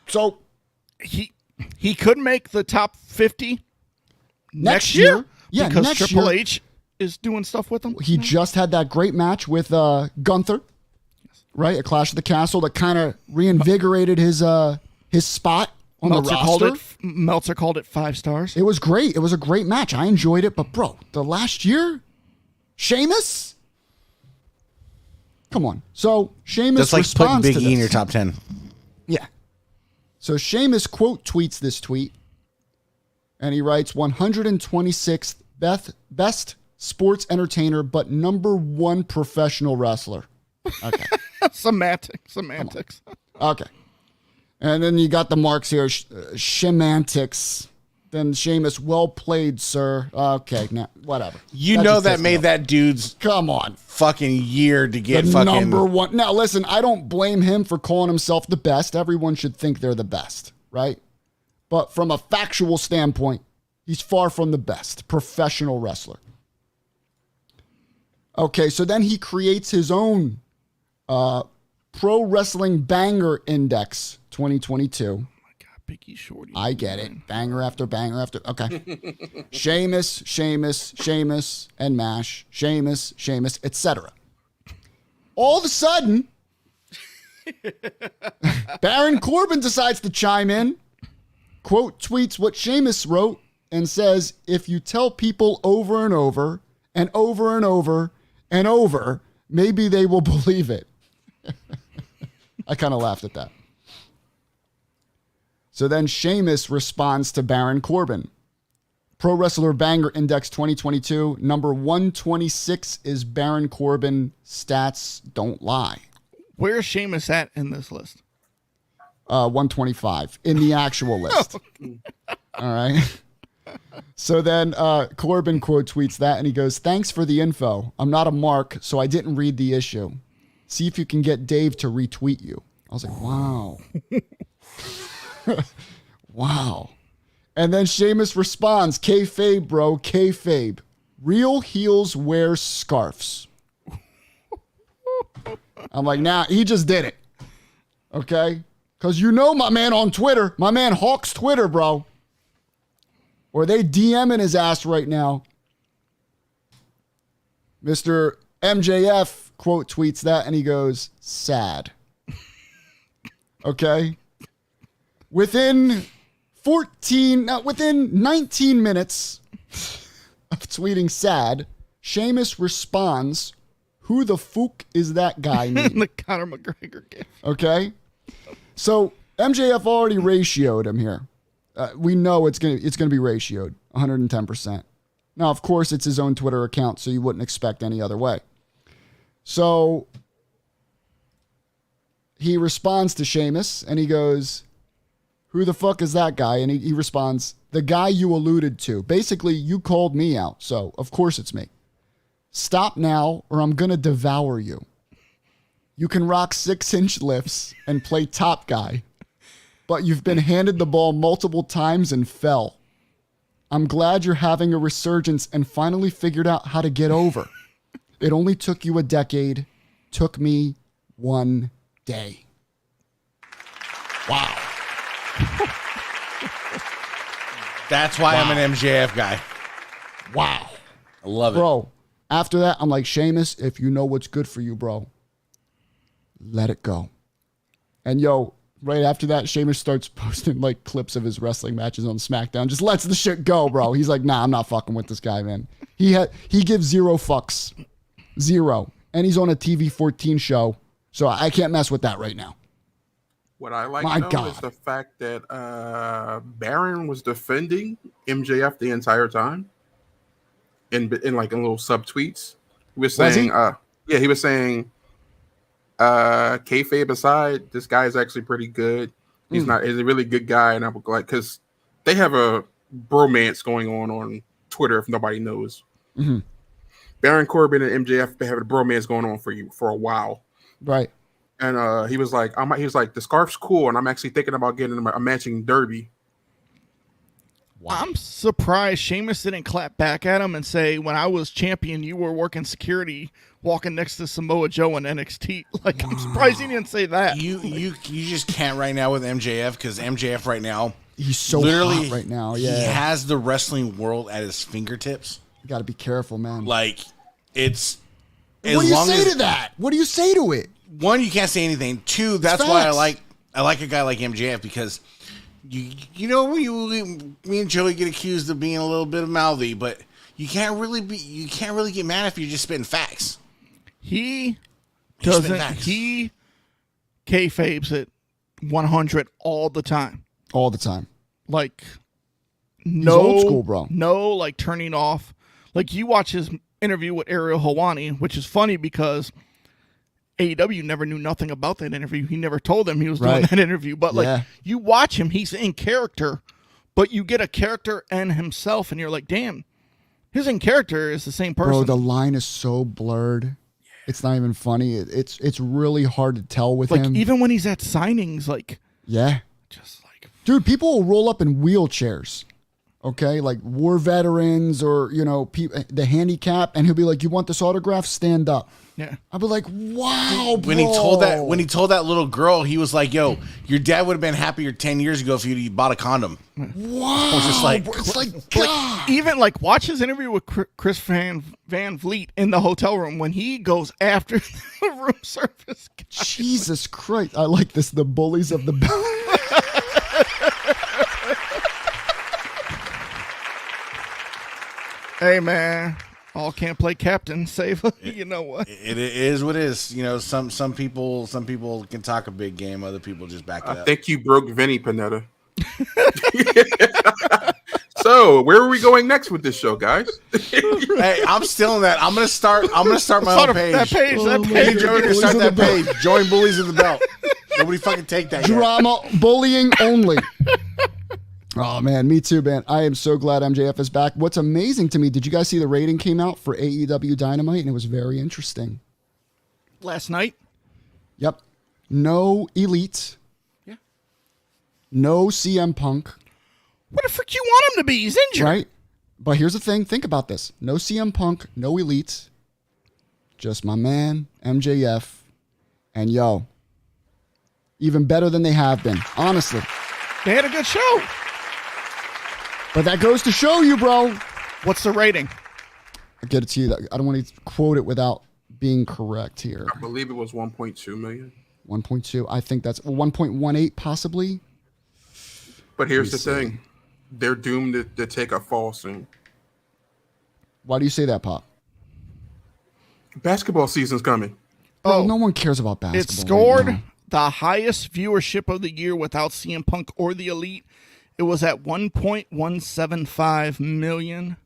So, He could make the top 50 next year? Yeah, because next Triple year. H is doing stuff with him. He just had that great match with Gunther, right? A Clash of the Castle that kind of reinvigorated his spot on the roster. Meltzer called it 5 stars. It was great. It was a great match. I enjoyed it. But, bro, the last year? Sheamus? Come on. So, Sheamus That's like putting responds Big to E in your this. top 10. Yeah. So, Sheamus quote tweets this tweet. And he writes, 126th best sports entertainer, but number 1 professional wrestler. Okay. Semantics. Okay. And then you got the marks here. Shemantics. Then Sheamus, well played, sir. Okay, now, whatever. You That know just that pissed me made off. that dude's Come on. fucking year to get The fucking number 1. Now, listen, I don't blame him for calling himself the best. Everyone should think they're the best, right? But from a factual standpoint, he's far from the best professional wrestler. Okay, so then he creates his own Pro Wrestling Banger Index 2022. Big E Shorty. I get it. Banger after banger after. Okay. Sheamus, and MASH. Sheamus, etc. All of a sudden, Baron Corbin decides to chime in. Quote tweets what Sheamus wrote and says, if you tell people over and over and over and over and over, maybe they will believe it. I kind of laughed at that. So then Sheamus responds to Baron Corbin. Pro Wrestler Banger Index 2022, number 126 is Baron Corbin. Stats don't lie. Where's Sheamus at in this list? 125 in the actual list. All right. So then Corbin quote tweets that and he goes, thanks for the info. I'm not a mark, so I didn't read the issue. See if you can get Dave to retweet you. I was like, wow. Wow. And then Sheamus responds, kayfabe, bro, kayfabe. Real heels wear scarves. I'm like, nah, he just did it. Okay? Because you know my man on Twitter, my man Hawk's Twitter, bro. Or they DMing his ass right now. Mr. MJF quote tweets that and he goes, sad. Okay? Within 19 minutes of tweeting sad, Sheamus responds, who the fuck is that guy mean? The Conor McGregor game. Okay? So MJF already ratioed him here. We know it's gonna be ratioed 110%. Now, of course, it's his own Twitter account, so you wouldn't expect any other way. So he responds to Sheamus and he goes, who the fuck is that guy? And he responds, the guy you alluded to. Basically, you called me out, so of course it's me. Stop now or I'm going to devour you. You can rock 6-inch lifts and play top guy, but you've been handed the ball multiple times and fell. I'm glad you're having a resurgence and finally figured out how to get over. It only took you a decade, took me one day. Wow. That's why I'm an MJF guy. Wow. I love it. Bro, after that, I'm like, Sheamus, if you know what's good for you, bro, let it go. And yo, right after that, Sheamus starts posting like clips of his wrestling matches on SmackDown. Just lets the shit go, bro. He's like, nah, I'm not fucking with this guy, man. He gives zero fucks. Zero. And he's on a TV 14 show. So I can't mess with that right now. What I like though is the fact that Baron was defending MJF the entire time, in like in little subtweets. He was saying, he was saying, kayfabe aside, this guy is actually pretty good. He's a really good guy, and I'm like, because they have a bromance going on Twitter. If nobody knows, Baron Corbin and MJF have a bromance going on for a while, right? And he was like, the scarf's cool, and I'm actually thinking about getting a matching derby. Wow. I'm surprised Sheamus didn't clap back at him and say, when I was champion, you were working security, walking next to Samoa Joe in NXT. Like, I'm surprised he didn't say that. You just can't right now with MJF, because MJF right now, he's so literally hot right now. Yeah, he has the wrestling world at his fingertips. You got to be careful, man. Like, it's. What do you say to that? What do you say to it? One, you can't say anything. Two, that's why I like a guy like MJF, because you know, me and Joey get accused of being a little bit of mouthy, but you can't really get mad if you're just spitting facts. He kayfabes it 100 all the time. All the time. Like, he's old school, bro. No, like turning off. Like, you watch his interview with Ariel Helwani, which is funny because AEW never knew nothing about that interview. He never told them he was doing that interview. But like, you watch him, he's in character, but you get a character and himself, and you're like, damn, his in character is the same person. Bro, the line is so blurred. It's not even funny. It's really hard to tell with him. Even when he's at signings, like, just like, dude, people will roll up in wheelchairs. Okay, like war veterans or, you know, the handicap, and he'll be like, "You want this autograph? Stand up." Yeah, I'll be like, "Wow, bro." When he told that little girl, he was like, "Yo, your dad would have been happier 10 years ago if you bought a condom." Wow, it's just like, it's like, God. Even like watch his interview with Chris Van Vliet in the hotel room when he goes after the room service guy. Jesus Christ, I like this. The bullies of the. Hey, man. All can't play captain. Save. You know what? It is what it is. You know, some people can talk a big game. Other people just back it I up. think you broke Vinny Panetta. So where are we going next with this show, guys? Hey, I'm still in that. I'm gonna start my own page. That page. Me and Joey can start that page. Join Bullies of the Belt. Nobody fucking take that. Drama, bullying only. Oh, man, me too, man. I am so glad MJF is back. What's amazing to me, did you guys see the rating came out for AEW Dynamite? And it was very interesting. Last night? Yep. No Elite. Yeah. No CM Punk. What the frick you want him to be? He's injured. Right? But here's the thing. Think about this. No CM Punk, no Elite. Just my man, MJF. And yo, even better than they have been, honestly. They had a good show. But that goes to show you, bro. What's the rating? I'll get it to you. I don't want to quote it without being correct here. I believe it was 1.2 million. 1.2. I think that's 1.18 possibly. But here's the thing. They're doomed to take a fall soon. Why do you say that, Pop? Basketball season's coming. Bro, no one cares about basketball. It scored right now. the highest viewership of the year without CM Punk or the Elite. It was at 1.175 million.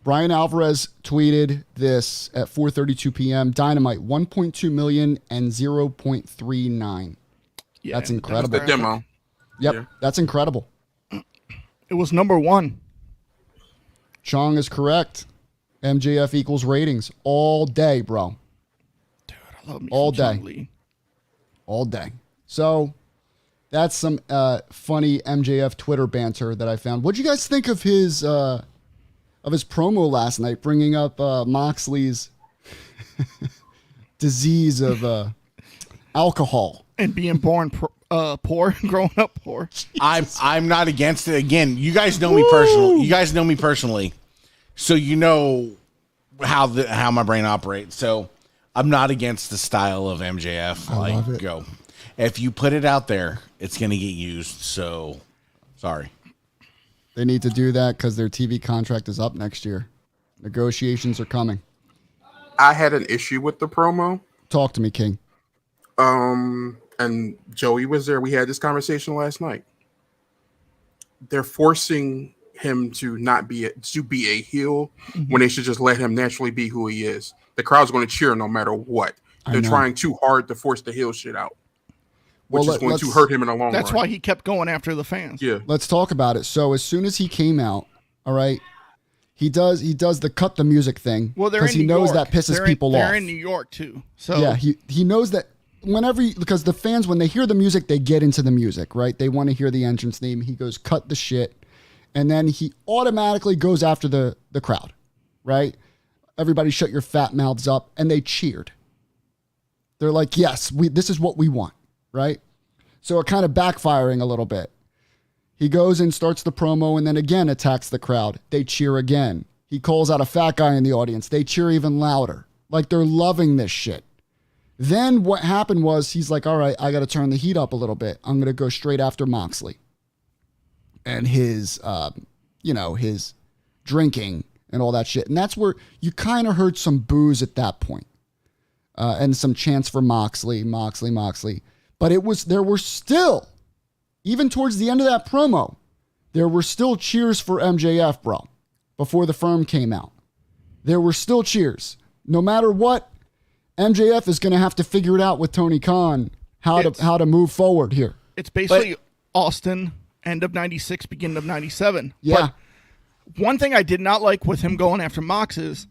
Brian Alvarez tweeted this at 4:32 p.m. Dynamite 1.2 million and 0.39. Yeah, That's incredible. The demo. Yep, Yeah. that's incredible. It was number one. Chong is correct. MJF equals ratings all day, bro. Dude, I love me All some John day. Lee. All day. So that's some funny MJF Twitter banter that I found. What'd you guys think of his promo last night, bringing up Moxley's disease of alcohol? And being born poor, growing up poor. I'm not against it. Again, you guys know me personally. You guys know me personally, so you know how my brain operates. So I'm not against the style of MJF. I love it. Go. If you put it out there, it's gonna get used. So sorry. They need to do that because their TV contract is up next year. Negotiations are coming. I had an issue with the promo. Talk to me, King. And Joey was there. We had this conversation last night. They're forcing him to not be a heel when they should just let him naturally be who he is. The crowd's going to cheer no matter what. They're trying too hard to force the heel shit out, which is going to hurt him in the long run. That's why he kept going after the fans. Yeah. Let's talk about it. So as soon as he came out, all right, he does the cut the music thing. Well, they're in because he New knows York. that pisses people off. They're in New York too. So Yeah, he knows that because the fans, when they hear the music, they get into the music, right? They want to hear the entrance theme. He goes, cut the shit. And then he automatically goes after the crowd, right? Everybody shut your fat mouths up. And they cheered. They're like, yes, this is what we want, right? So it kind of backfiring a little bit. He goes and starts the promo and then again attacks the crowd. They cheer again. He calls out a fat guy in the audience. They cheer even louder. Like they're loving this shit. Then what happened was he's like, all right, I got to turn the heat up a little bit. I'm going to go straight after Moxley and his, his drinking and all that shit. And that's where you kind of heard some boos at that point. And some chants for Moxley. But there were still, even towards the end of that promo, there were still cheers for MJF, bro, before the firm came out. There were still cheers. No matter what, MJF is going to have to figure it out with Tony Khan how to move forward here. It's basically Austin, end of 96, beginning of 97. Yeah. But one thing I did not like with him going after Mox is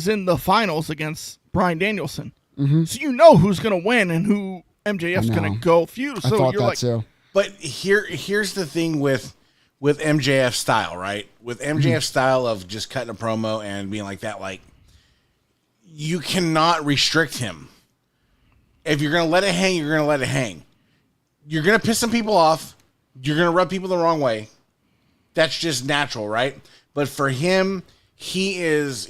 in the finals against Bryan Danielson. Mm-hmm. So you know who's going to win and who MJF's going to go feud. So I thought you're that like, too. But here's the thing with MJF style, right? With MJF style of just cutting a promo and being like that, like, you cannot restrict him. If you're going to let it hang, you're going to let it hang. You're going to piss some people off. You're going to rub people the wrong way. That's just natural, right? But for him, he is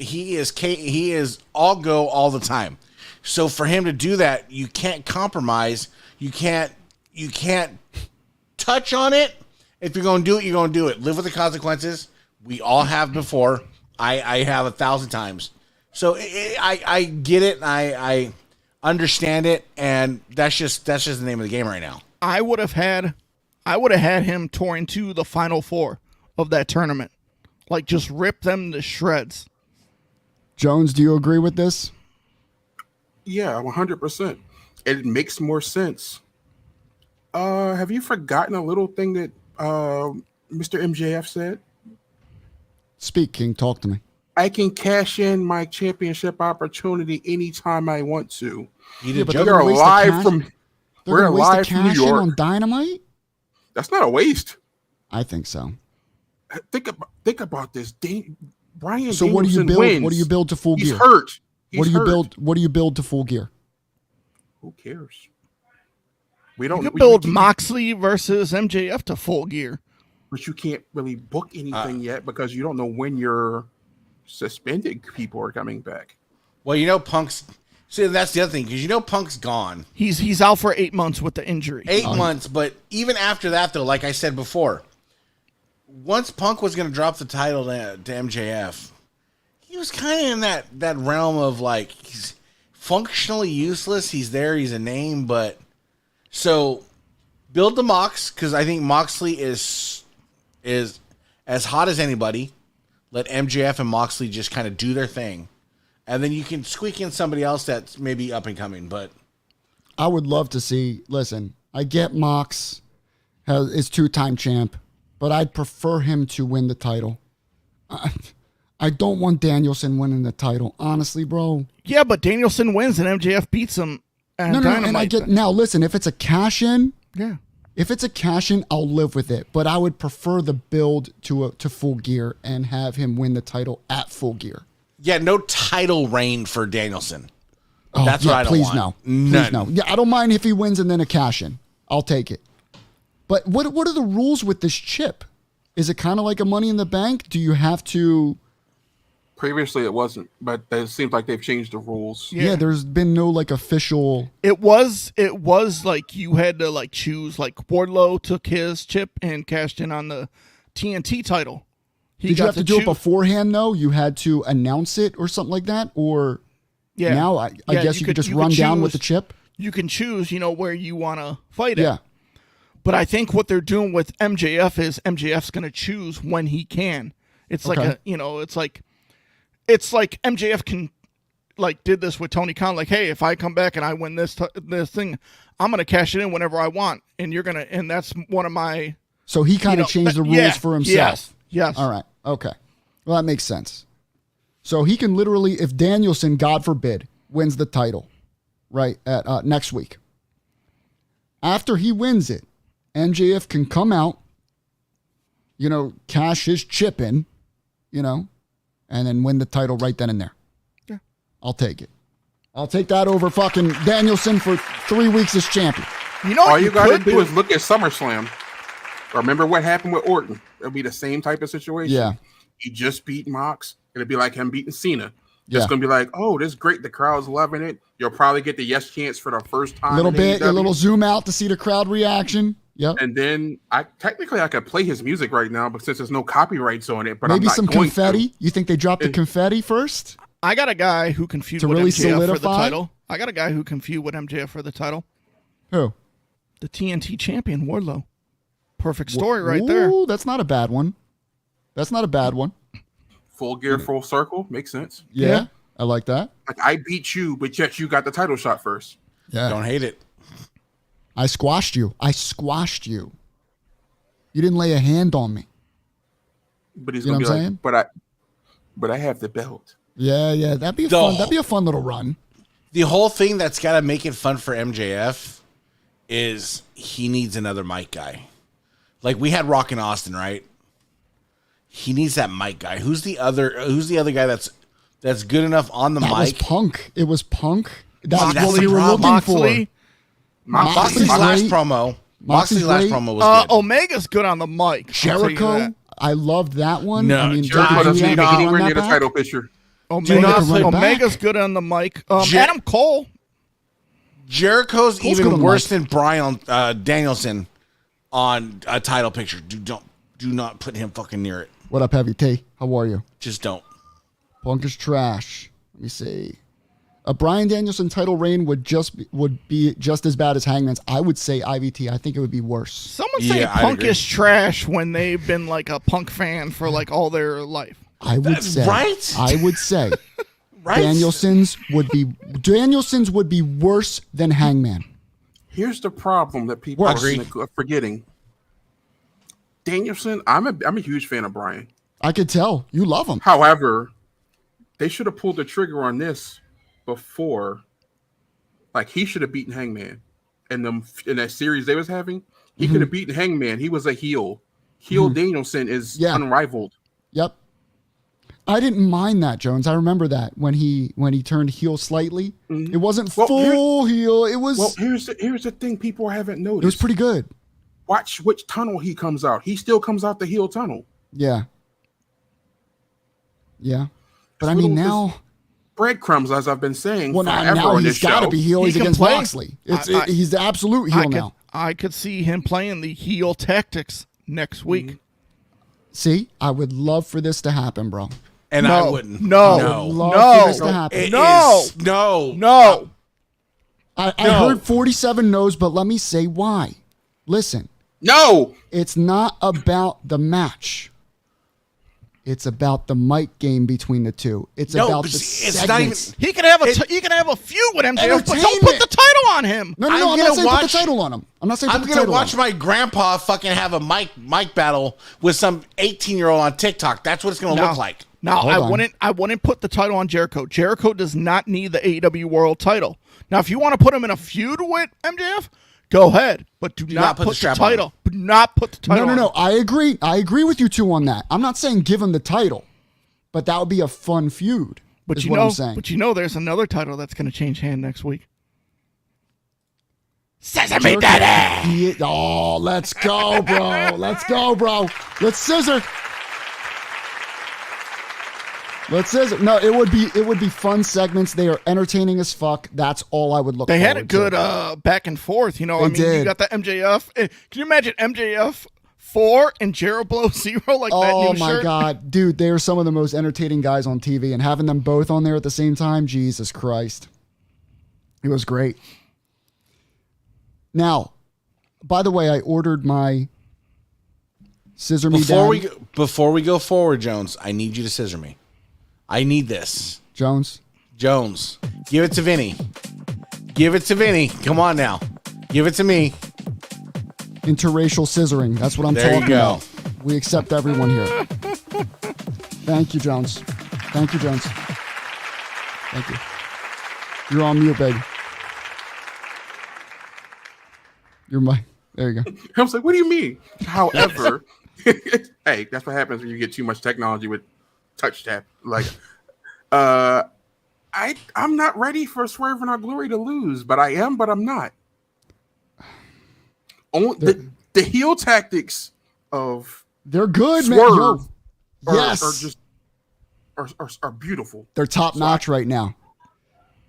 all go all the time. So for him to do that, you can't compromise. You can't touch on it. If you're going to do it, you're going to do it. Live with the consequences. We all have before. I have 1,000 times. So I get it. I understand it, and that's just the name of the game right now. I would have had him touring to the Final Four of that tournament, like just rip them to shreds. Jones, do you agree with this? Yeah, 100%. It makes more sense. Have you forgotten a little thing that Mr. MJF said? Speak, King. Talk to me. I can cash in my championship opportunity anytime I want to. You but did they're We're gonna waste live the from They're we're gonna waste live the from New cash in York. on Dynamite? That's not a waste. I think so. Think about this. Brian So what do you Danielson build? wins. What do you build to full He's gear? hurt. What do you hurt. build? What do you build to full gear? Who cares? We don't You could build Moxley versus MJF to full gear. but you can't really book anything yet because you don't know when your suspended people are coming back. Well, Punk's. See, that's the other thing, because Punk's gone. He's out for 8 months with the injury. 8 months, but even after that, though, like I said before, once Punk was going to drop the title to MJF, he was kind of in that realm of like, he's functionally useless. He's there, he's a name, but so build the Mox, because I think Moxley is as hot as anybody. Let MJF and Moxley just kind of do their thing. And then you can squeak in somebody else that's maybe up and coming, but I would love to see. Listen, I get Mox is 2-time champ, but I'd prefer him to win the title. I don't want Danielson winning the title, honestly, bro. Yeah, but Danielson wins and MJF beats him. No, and I get now. Listen, if it's a cash in, yeah. If it's a cash in, I'll live with it. But I would prefer the build to full gear and have him win the title at full gear. yeah, no title reign for Danielson. Oh, That's yeah, what I don't please want. no. None. Please no. Yeah, I don't mind if he wins and then a cash in. I'll take it. But what are the rules with this chip? Is it kind of like a Money in the Bank? Do you have to? Previously, it wasn't, but it seems like they've changed the rules. Yeah, there's been no like official. It was like you had to like choose, like Wardlow took his chip and cashed in on the TNT title. Did you have to do it beforehand though? You had to announce it or something like that, or Yeah. now I guess you could just run down with the chip. You can choose, where you want to fight it. Yeah. But I think what they're doing with MJF is MJF's going to choose when he can. It's like Okay. it's like MJF can did this with Tony Khan. Like, hey, if I come back and I win this thing, I'm going to cash it in whenever I want, and and that's one of my. So he kind of changed the rules for himself. Yes. All right. Okay. Well, that makes sense. So he can literally, if Danielson, God forbid, wins the title, right, at next week. After he wins it, MJF can come out, cash his chip in, and then win the title right then and there. Yeah. I'll take it. I'll take that over fucking Danielson for 3 weeks as champion. All you got to do is look at SummerSlam. Remember what happened with Orton? It'll be the same type of situation. Yeah. He just beat Mox. It'll be like him beating Cena. Yeah. It's going to be like, oh, this is great. The crowd's loving it. You'll probably get the yes chance for the first time. A little bit, a AEW. little zoom out to see the crowd reaction. Yep. And then I could play his music right now, but since there's no copyrights on it, but Maybe I'm not some going confetti. to. You think they dropped the confetti first? I got a guy who can feud To with really MJF for the solidify? title. I got a guy who can feud with MJF for the title. Who? The TNT champion, Wardlow. Perfect story right there. Ooh, that's not a bad one. That's not a bad one. Full gear, full circle. Makes sense. Yeah, I like that. Like, I beat you, but yet you got the title shot first. Yeah. don't hate it. I squashed you. You didn't lay a hand on me. But he's You know going to be what I'm like, but I have the belt. Yeah. That'd be fun. That'd be a fun little run. The whole thing that's got to make it fun for MJF is he needs another mic guy. Like we had Rock in Austin, right? He needs that mic guy. Who's the other guy that's good enough on the That was mic? Punk. It was Punk. That's See, that's what the we were problem. looking Moxley. Moxley's Moxley's last great. promo. Moxley's Moxley's last great. promo was good. Omega's good on the mic. I'll tell you Jericho. that. I loved that one. No, I mean, Jericho But doesn't WWE need had to to get anywhere run near that the back. title picture. Omega's, put it back. Omega's good on the mic. Jer- Adam Cole. Jericho's Cole's even good on worse mic. than Brian Danielson on a title picture. Do not put him fucking near it. What up, Heavy T? How are you? Just don't. Punk is trash. Let me see. A Bryan Danielson title reign would be just as bad as Hangman's. I would say IVT. I think it would be worse. Someone say Punk is trash when they've been like a Punk fan for like all their life. I would say. Right? I would say. Right? Danielson's would be worse than Hangman. Here's the problem that people are forgetting. Danielson, I'm a huge fan of Bryan. I could tell. You love him. However, they should have pulled the trigger on this before. Like, he should have beaten Hangman in that series they was having. He could have beaten Hangman. He was a heel. Danielson is unrivaled. Yep. I didn't mind that, Jones. I remember that when he turned heel slightly. It wasn't full heel. It was. Well, here's the thing people haven't noticed. It was pretty good. Watch which tunnel he comes out. He still comes out the heel tunnel. Yeah. But I mean, now breadcrumbs, as I've been saying. Well, now he's got to be heel. He's against Moxley. He's the absolute heel now. I could see him playing the heel tactics next week. See, I would love for this to happen, bro. And I wouldn't. Love for this to happen. No. I heard 47 no's, but let me say why. Listen. No. It's not about the match. It's about the mic game between the two. It's about the segments. He can have a feud with MJF, but don't put the title on him. No, I'm not saying put the title on him. I'm not saying put the title on him. I'm going to watch my grandpa fucking have a mic battle with some 18-year-old on TikTok. That's what it's going to look like. No, I wouldn't put the title on Jericho. Jericho does not need the AEW World title. Now, if you want to put him in a feud with MJF, go ahead, but do not put the title. Do not put the title. No. I agree. I agree with you two on that. I'm not saying give him the title, but that would be a fun feud. But I'm saying. But there's another title that's going to change hand next week. Sesame Daddy. Oh, let's go, bro. Let's go, bro. Let's scissor. No, it would be fun segments. They are entertaining as fuck. That's all I would look for. They had a good back and forth. You got the MJF. Can you imagine MJF 4 and Jericho 0 like that new shirt? Oh my God. Dude, they are some of the most entertaining guys on TV, and having them both on there at the same time, Jesus Christ. It was great. Now, by the way, I ordered my scissor me down. Before we go forward, Jones, I need you to scissor me. I need this. Jones, give it to Vinny. Come on now. Give it to me. Interracial scissoring. That's what I'm talking about. We accept everyone here. Thank you, Jones. Thank you. You're on mute, baby. There you go. I was like, what do you mean? However, hey, that's what happens when you get too much technology with touch tap. Like, I'm not ready for Swerve and Our Glory to lose, but I am, but I'm not. The heel tactics of they're good, Swerve man. Are beautiful. They're top notch right now.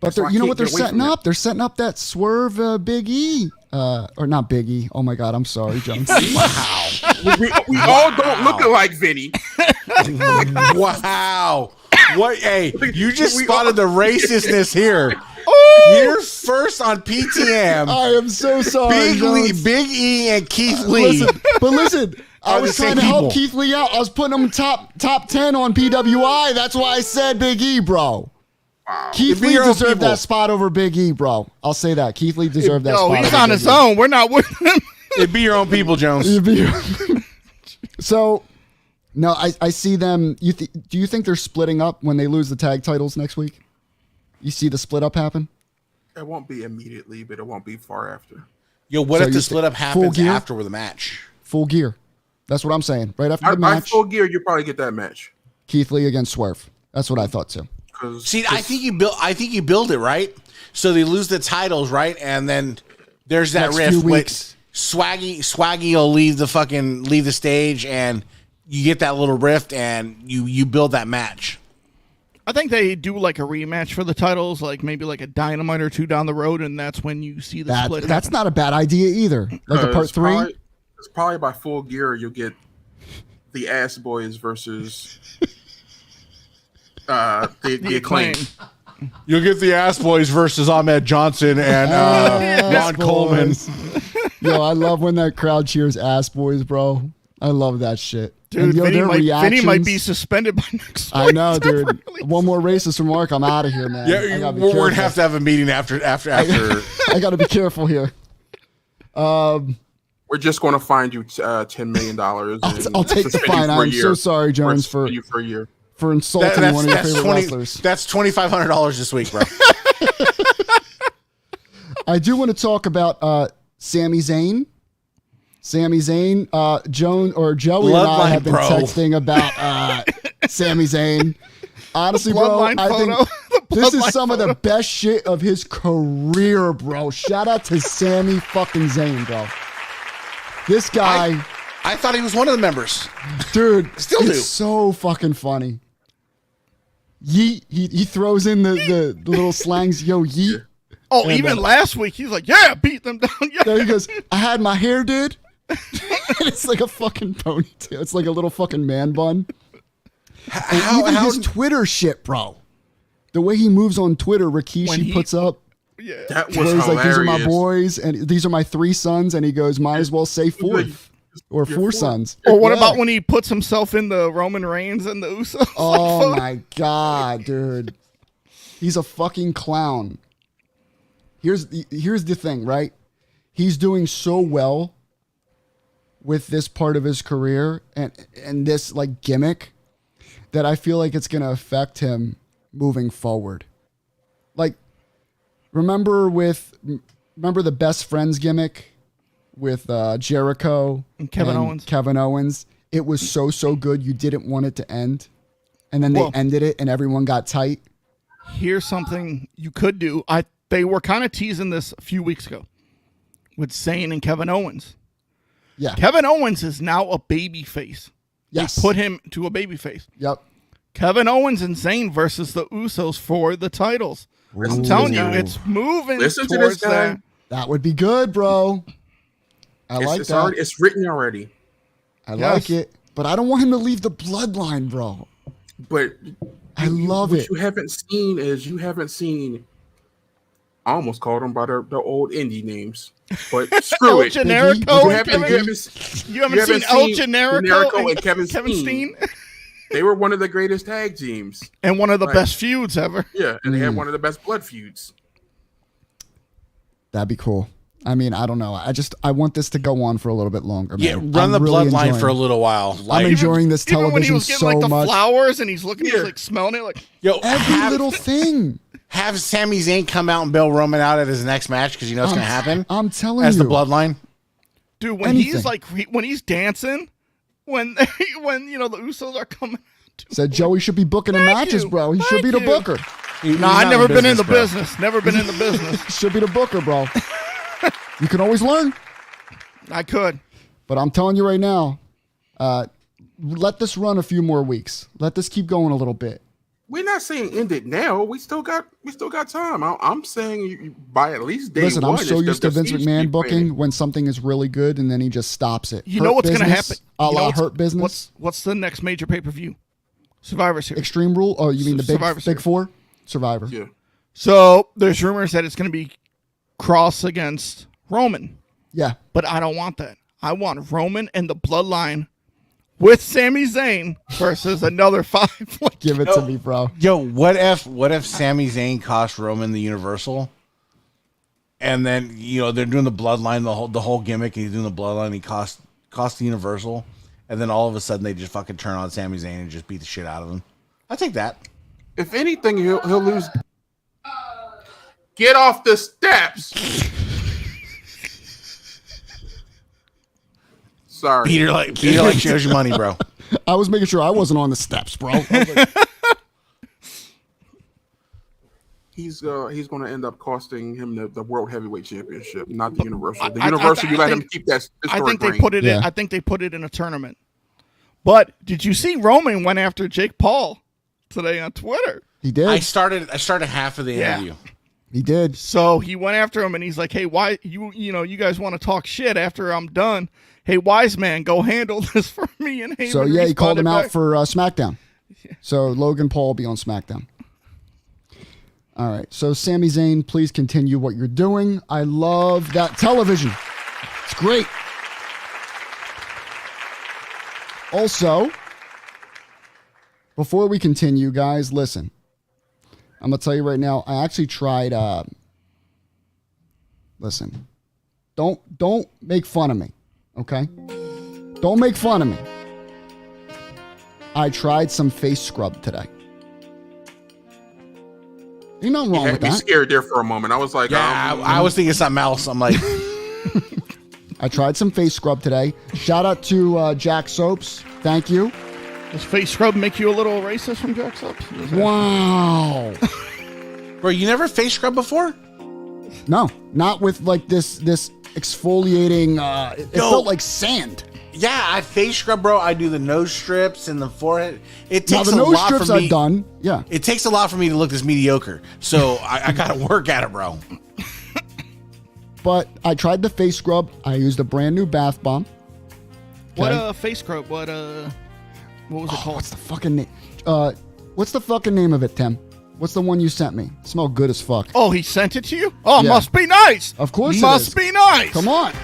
But you know what they're setting up? They're setting up that Swerve Big E. Or not Big E. Oh my God, I'm sorry, Jones. Wow. we all don't look alike, Vinny. Wow. What? Hey, you just spotted the racistness here. You're first on PTM. I am so sorry. Big E and Keith Lee. Listen, I was trying to help Keith Lee out. I was putting him top 10 on PWI. That's why I said Big E, bro. Wow. Keith Lee deserved that spot over Big E, bro. I'll say that. Keith Lee deserved that spot. He's on his own. We're not with him. It'd be your own people, Jones. So, no, I see them. Do you think they're splitting up when they lose the tag titles next week? You see the split up happen? It won't be immediately, but it won't be far after. Yo, what if the split up happens after the match? Full gear. That's what I'm saying. Right after the match. Full gear, you probably get that match. Keith Lee against Swerve. That's what I thought too. See, I think you build it right. So they lose the titles, right? And then there's that rift with Swaggy will leave the stage, and you get that little rift, and you build that match. I think they do like a rematch for the titles, like maybe like a Dynamite or two down the road, and that's when you see the split. That's not a bad idea either. Like a part 3. It's probably by Full Gear you'll get the Ass Boys versus the Acclaim. You'll get the Ass Boys versus Ahmed Johnson and Ron Coleman. Yo, I love when that crowd cheers Ass Boys, bro. I love that shit. Dude, and, yo, Vinny might be suspended by next week. I know, dude. One more racist remark, I'm out of here, man. Yeah, we're going to have a meeting after. I got to be careful here. We're just going to find you $10 million. I'll take the fine. I'm so sorry, Jones, for you for a year. For insulting one of your favorite wrestlers. That's $2,500 this week, bro. I do want to talk about Sami Zayn. Sami Zayn, Joey and I have been texting about Sami Zayn. Honestly, bro, I think this is some of the best shit of his career, bro. Shout out to Sami fucking Zayn, bro. This guy. I thought he was one of the members. Dude, still it's so fucking funny. Yeet. He throws in the little slangs, yo, yeet. Oh, and even last week, he's like, yeah, beat them down. Yeah. He goes, I had my hair, dude. It's like a fucking ponytail. It's like a little fucking man bun. Even his Twitter shit, bro. The way he moves on Twitter, Rikishi puts up. Yeah, that was hilarious. Like, these are my boys, and these are my 3 sons, and he goes, might as well say 4th. Or 4 sons. Or what about when he puts himself in the Roman Reigns and the Usos? Oh my God, dude. He's a fucking clown. Here's the thing, right? He's doing so well with this part of his career and this like gimmick that I feel like it's going to affect him moving forward. Like, remember the best friends gimmick with Jericho and Kevin Owens? It was so good you didn't want it to end. And then they ended it and everyone got tight. Here's something you could do. They were kind of teasing this a few weeks ago with Zayn and Kevin Owens. Yeah. Kevin Owens is now a baby face. Yes. They put him to a baby face. Yep. Kevin Owens and Zayn versus the Usos for the titles. I'm telling you, it's moving towards that. That would be good, bro. It's written already. I like it. But I don't want him to leave the bloodline, bro. But I love it. What you haven't seen. I almost called them by their old indie names, but screw it. Generico you haven't seen El Generico and Kevin Steen. They were one of the greatest tag teams and one of the best feuds ever. Yeah, and they had one of the best blood feuds. That'd be cool. I mean, I don't know. I want this to go on for a little bit longer, man. Yeah, run the bloodline for a little while. I'm enjoying this television so much. Even when he was getting like the flowers and he's looking, he's like smelling it, like every little thing. Have Sami Zayn come out and bail Roman out at his next match because you know it's going to happen. I'm telling as you, the bloodline, dude. When he's like, when he's dancing, when the Usos are coming. Said Joey should be booking in matches, bro. He should be the booker. I've never been in the business. Never been in the business. Should be the booker, bro. You can always learn. I could. But I'm telling you right now, let this run a few more weeks. Let this keep going a little bit. We're not saying end it now. We still got time. I'm saying you by at least day Listen, one. I'm so used to Vince McMahon booking when something is really good and then he just stops it. You know what's going to happen? Hurt Business. What's the next major pay-per-view? Survivor Series. Extreme Rule? Oh, you mean the big 4? Survivor. Yeah. So there's rumors that it's going to be Cross against Roman. Yeah. But I don't want that. I want Roman and the Bloodline with Sami Zayn versus another 5. Give it to me, bro. Yo, what if Sami Zayn cost Roman the Universal? And then, they're doing the bloodline, the whole gimmick, and he's doing the bloodline, and he cost the Universal. And then all of a sudden they just fucking turn on Sami Zayn and just beat the shit out of him. I take that. If anything, he'll lose. Get off the steps. Sorry. Peter like shows you money, bro. I was making sure I wasn't on the steps, bro. He's going to end up costing him the World Heavyweight Championship, not the Universal. The Universal, you let him keep that. I think they put it in. I think they put it in a tournament. But did you see Roman went after Jake Paul today on Twitter? He did. I started half of the interview. He did. So he went after him, and he's like, "Hey, why you guys want to talk shit after I'm done? Hey, wise man, go handle this for me." And Heyman So yeah, he called him out back. for SmackDown. So Logan Paul will be on SmackDown. All right. So Sami Zayn, please continue what you're doing. I love that television. It's great. Also, before we continue, guys, listen. I'm going to tell you right now, I actually tried, listen, don't make fun of me, okay? Don't make fun of me. I tried some face scrub today. Ain't nothing wrong You with had me that. scared there for a moment. I was like, Yeah, I was thinking something else. I'm like, I tried some face scrub today. Shout out to Jack Soaps. Thank you. Does face scrub make you a little racist from Jack Soaps? Wow. bro, you never face scrub before? No, not with like this exfoliating. It Yo. felt like sand. Yeah, I face scrub, bro. I do the nose strips and the forehead. It Now takes the a nose lot strips for me. I've done. Yeah. It takes a lot for me to look this mediocre. So I got to work at it, bro. But I tried the face scrub. I used a brand new bath bomb. What face scrub? What was it called? What's the fucking name? What's the fucking name of it, Tim? What's the one you sent me? It smelled good as fuck. Oh, he sent it to you? Oh, Yeah. must be nice. Of course it must is. be nice. Come on.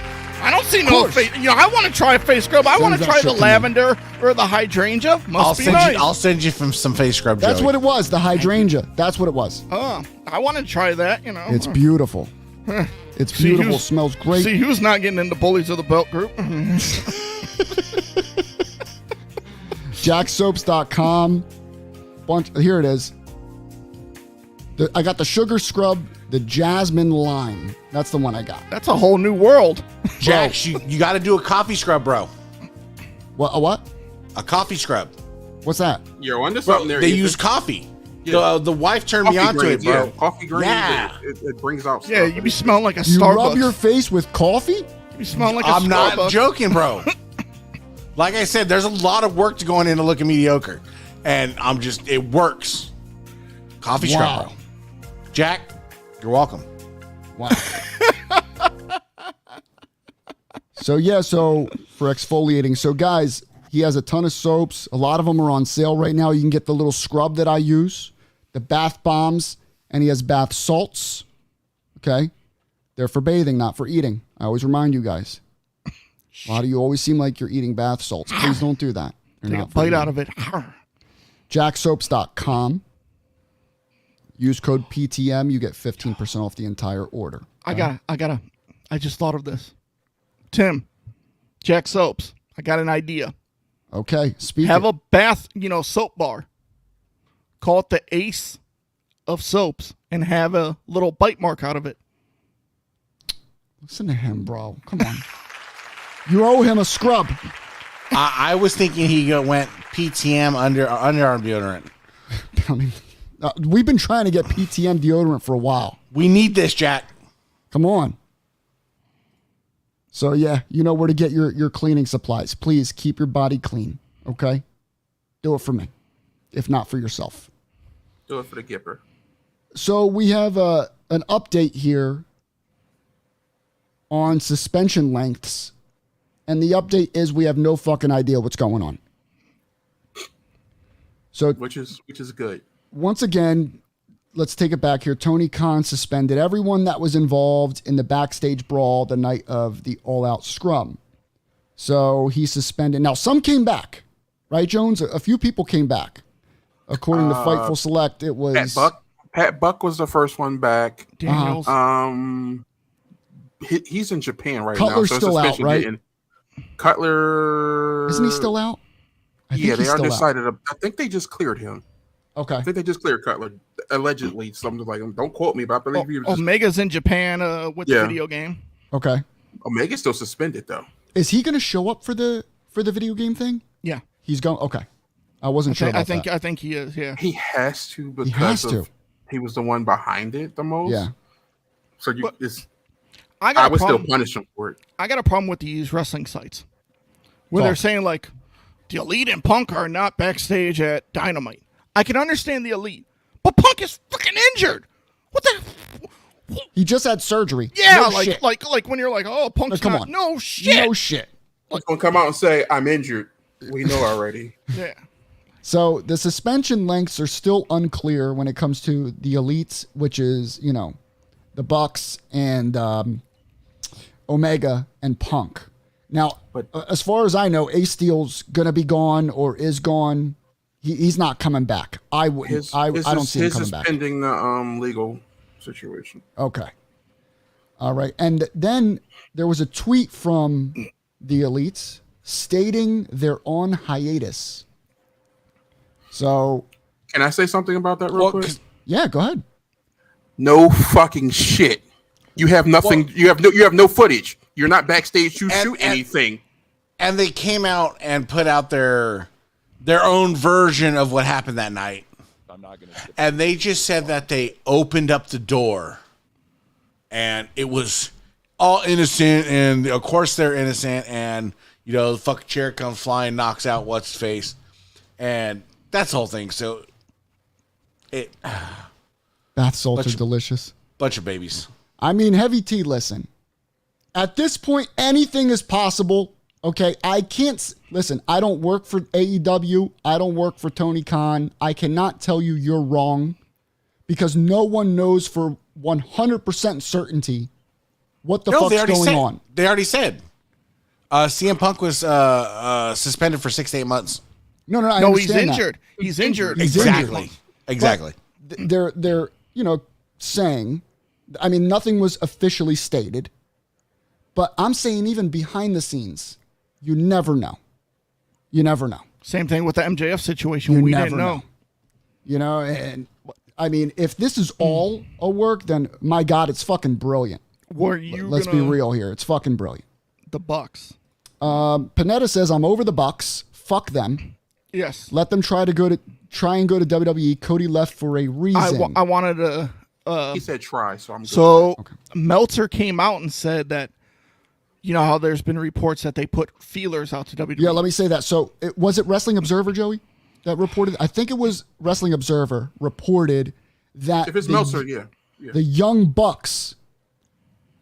I don't see no course. face. I want to try a face scrub. I Send want to that try shit the to me. lavender or the hydrangea. Must be nice. I'll send you from some face scrub. That's Joey. what it was. The hydrangea. That's what it was. I want to try that. It's beautiful. It's See beautiful. who's- Smells great. See who's not getting into Bullies of the Belt group. JackSoaps.com. Here it is. I got the sugar scrub, the jasmine lime. That's the one I got. That's a whole new world. Jax, you got to do a coffee scrub, bro. What? A what? A coffee scrub. What's that? you're onto Bro, something there. they Ethan. use coffee. Yeah. The wife turned coffee me onto grains, it, bro. Yeah, coffee grains. Yeah. It brings out stuff. Yeah, you be smelling like a You Starbucks. rub your face with coffee? You be smelling like a I'm not Starbucks. joking, bro. Like I said, there's a lot of work to going into looking mediocre. And it works. Coffee scrub, Wow. bro. Jack, you're welcome. Wow. So for exfoliating. So guys, he has a ton of soaps. A lot of them are on sale right now. You can get the little scrub that I use, the bath bombs, and he has bath salts. Okay. They're for bathing, not for eating. I always remind you guys. A lot of you always seem like you're eating bath salts. Please don't do that. They're Take a not for bite eating. out of it. JackSoaps.com. Use code PTM. You get 15% off the entire order. I just thought of this. Tim, Jack Soaps. I got an idea. Okay. Speak. Have a bath, soap bar. Call it the Ace of Soaps and have a little bite mark out of it. Listen to him, bro. Come on. You owe him a scrub. I was thinking he went PTM underarm deodorant. I mean, we've been trying to get PTM deodorant for a while. We need this, Jack. Come on. So, yeah, you know where to get your cleaning supplies. Please keep your body clean, okay? Do it for me, if not for yourself. Do it for the Gipper. So we have an update here on suspension lengths. And the update is we have no fucking idea what's going on. So Which is good. once again, let's take it back here. Tony Khan suspended everyone that was involved in the backstage brawl the night of the All Out Scrum. So he suspended. Now, some came back, right, Jones? A few people came back. According to Fightful Select, it was Pat Buck was the first one back. Daniels. He's in Japan right Cutler's now. still out, suspension right? didn't- Cutler Isn't he still out? I think Yeah, he's they are still out. decided. I think they just cleared him. Okay. I think they just cleared Cutler. Allegedly, something like don't quote me, but I believe he was just, Omega's in Japan with the video game. Okay. Omega's still suspended though. Is he going to show up for the video game thing? Yeah. He's going. Okay. I wasn't sure about that. I think he is. Yeah. He has to because has to. he was the one behind it the most. Yeah. So But- it's I I would still punish him for it. I got a problem with these wrestling sites where they're Talk. saying like the Elite and Punk are not backstage at Dynamite. I can understand the Elite, but Punk is fucking injured. What the? He just had surgery. Yeah, No shit. like when you're like, oh, Punk's Come not. on. No shit. No shit. He's gonna come out and say, "I'm injured." We know already. Yeah. So the suspension lengths are still unclear when it comes to the elites, which is, you know, the Bucks and Omega and Punk. Now, as far as I know, Ace Steel's gonna be gone or is gone. He's not coming back. I wouldn't. I don't see him coming back. His is pending the legal situation. Okay. All right. And then there was a tweet from the elites stating they're on hiatus. So, can I say something about that real quick? Yeah, go ahead. No fucking shit. You have nothing. Well, you have no footage. You're not backstage to shoot anything. And they came out and put out their own version of what happened that night. And they just said that they opened up the door and it was all innocent. And of course they're innocent. And, you know, the fucking chair comes flying, knocks out what's his face. And that's the whole thing. So bath salts are delicious. Bunch of babies. I mean, Heavy T, listen. At this point, anything is possible. Okay, I can't listen. I don't work for AEW. I don't work for Tony Khan. I cannot tell you you're wrong because no one knows for 100% certainty what the fuck's going on. They already said CM Punk was suspended for 6 to 8 months. No, he's injured. That. He's injured. Exactly. They're saying, I mean, nothing was officially stated, but I'm saying even behind the scenes. You never know. You never know. Same thing with the MJF situation. We didn't know. You know, and I mean, if this is all a work, then my God, it's fucking brilliant. Let's be real here. It's fucking brilliant. The Bucks. Panetta says, I'm over the Bucks. Fuck them. Yes. Let them try and go to WWE. Cody left for a reason. I wanted to. He said try, so I'm good. So Meltzer came out and said that, you know how there's been reports that they put feelers out to WWE. Yeah, let me say that. So was it Wrestling Observer, Joey, that reported? I think it was Wrestling Observer reported that if it's Meltzer, yeah. The Young Bucks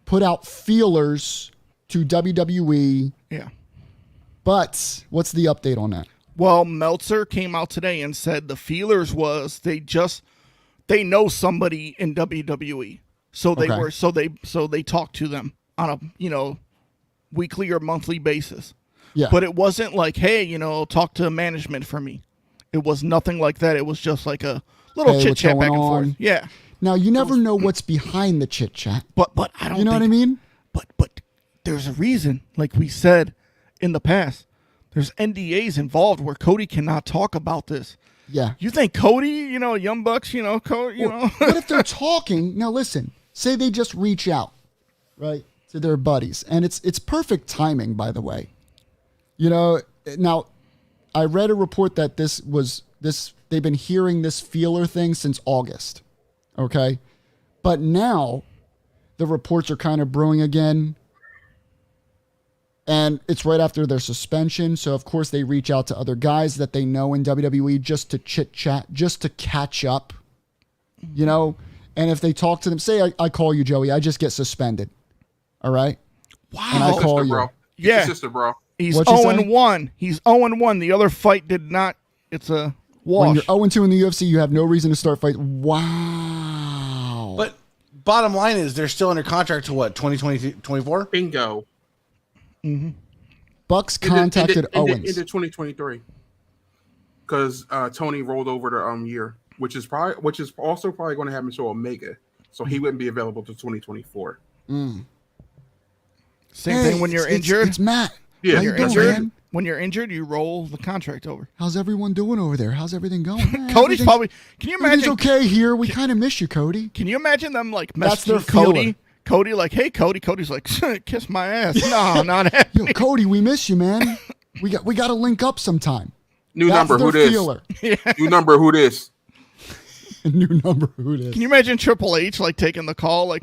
put out feelers to WWE. Yeah. But what's the update on that? Well, Meltzer came out today and said the feelers was they know somebody in WWE. So they talked to them on a, weekly or monthly basis. Yeah. But it wasn't like, hey, talk to management for me. It was nothing like that. It was just like a little chit chat back and forth. Yeah. Now you never know what's behind the chit chat. But I don't. You know what I mean? But there's a reason, like we said in the past. There's NDAs involved where Cody cannot talk about this. Yeah. You think Cody, Young Bucks, Cody, What if they're talking? Now listen, say they just reach out, right, to their buddies. And it's perfect timing, by the way. Now I read a report that they've been hearing this feeler thing since August. Okay. But now the reports are kind of brewing again. And it's right after their suspension. So, of course, they reach out to other guys that they know in WWE just to chit-chat, just to catch up, And if they talk to them, say I call you, Joey, I just get suspended. All right? Wow. And I call you. Bro. Yeah. Sister, bro. He's 0-1. He's 0-1. The other fight did not. It's a wash. When you're 0-2 in the UFC, you have no reason to start fighting. Wow. But bottom line is they're still under contract to what, 2024? Bingo. Mm-hmm. Bucks contacted Owens. Into 2023. Because Tony rolled over the year, which is also probably going to happen to Omega. So he wouldn't be available to 2024. Same thing when you're injured. It's Matt. Yeah, you're injured. Man? When you're injured, you roll the contract over. How's everyone doing over there? How's everything going? Cody's probably. Can you imagine? It's okay here. We kind of miss you, Cody. Can you imagine them like messaging Cody? Cody, like, hey, Cody. Cody's like, kiss my ass. No, not happening. Yo, Cody, we miss you, man. We got to link up sometime. New number, who this? Yeah. New number, who this? New number, who this? Can you imagine Triple H like taking the call, like,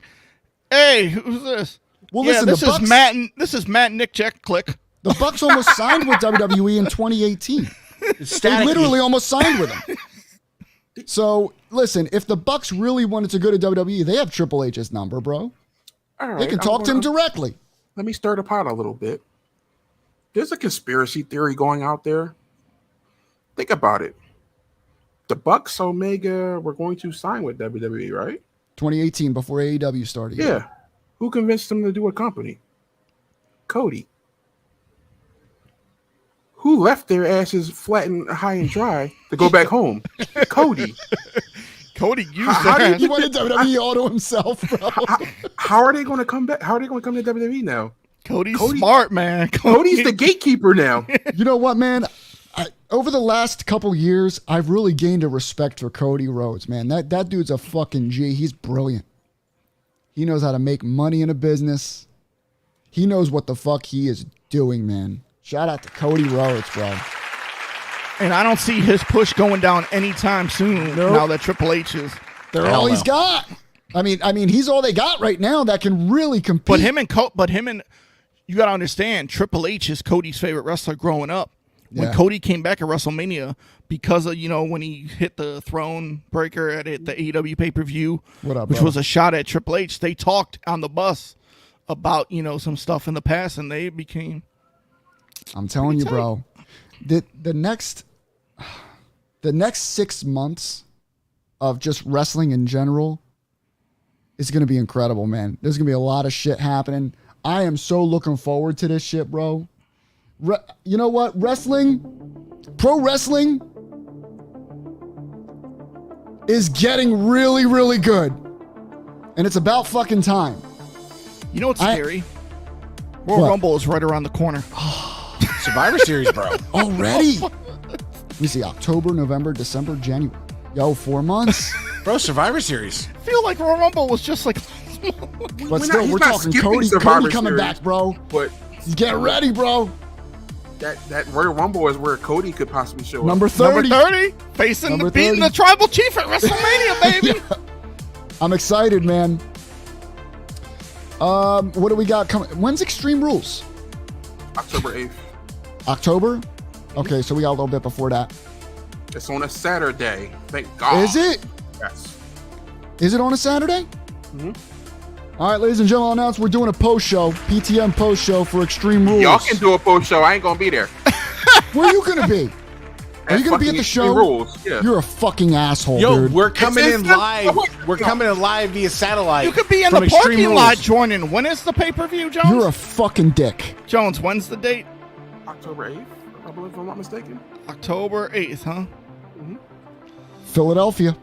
hey, who's this? Well, listen, this is Matt. This is Matt and Nick Jack. Click. The Bucks almost signed with WWE in 2018. They literally almost signed with them. So listen, if the Bucks really wanted to go to WWE, they have Triple H's number, bro. All right, They can talk to him directly. Let me stir the pot a little bit. There's a conspiracy theory going out there. Think about it. The Bucks, Omega, were going to sign with WWE, right? 2018, before AEW started. Yeah. Who convinced them to do a company? Cody. Who left their asses flat and high and dry to go back home? Cody. Cody used How that. He wanted WWE all to himself, bro. How are they going to come back? How are they going to come to WWE now? Cody's smart, man. Cody's the gatekeeper now. You know what, man? Over the last couple years, I've really gained a respect for Cody Rhodes, man. That dude's a fucking G. He's brilliant. He knows how to make money in a business. He knows what the fuck he is doing, man. Shout out to Cody Rhodes, bro. And I don't see his push going down anytime soon. Nope. Now that Triple H is. They're all he's got. I mean, he's all they got right now that can really compete. But him and you got to understand, Triple H is Cody's favorite wrestler growing up. When Cody came back at WrestleMania, because of, when he hit the throne breaker at the AEW pay-per-view, which was a shot at Triple H, they talked on the bus about, some stuff in the past, and they became... I'm telling you, bro, the next 6 months of just wrestling in general is going to be incredible, man. There's going to be a lot of shit happening. I am so looking forward to this shit, bro. You know what? Pro wrestling is getting really, really good. And it's about fucking time. You know what's scary? Royal Rumble is right around the corner. Survivor Series, bro. Already? Let me see. October, November, December, January. Yo, 4 months? Bro, Survivor Series. I feel like Royal Rumble was just like... But still, we're talking Cody coming back, bro. But get ready, bro. That Royal Rumble is where Cody could possibly show Number up. 30. Number 30. Beating the Tribal Chief at WrestleMania, baby. Yeah. I'm excited, man. What do we got coming? When's Extreme Rules? October 8th. October? Okay, so we got a little bit before that. It's on a Saturday. Thank God. Is it? Yes. Is it on a Saturday? Mm-hmm. All right, ladies and gentlemen, I'll announce we're doing a post show, PTM post show for Extreme Rules. Y'all can do a post show. I ain't gonna be there. Where are you gonna be? Are you gonna be at the show? Rules. Yeah. You're a fucking asshole, Yo, dude. we're coming in live. We're coming in live via satellite. You could be in the parking lot joining. When is the pay-per-view, Jones? You're a fucking dick. Jones, when's the date? October 8th, I believe, if I'm not mistaken. October 8th, huh? Mm-hmm. Philadelphia.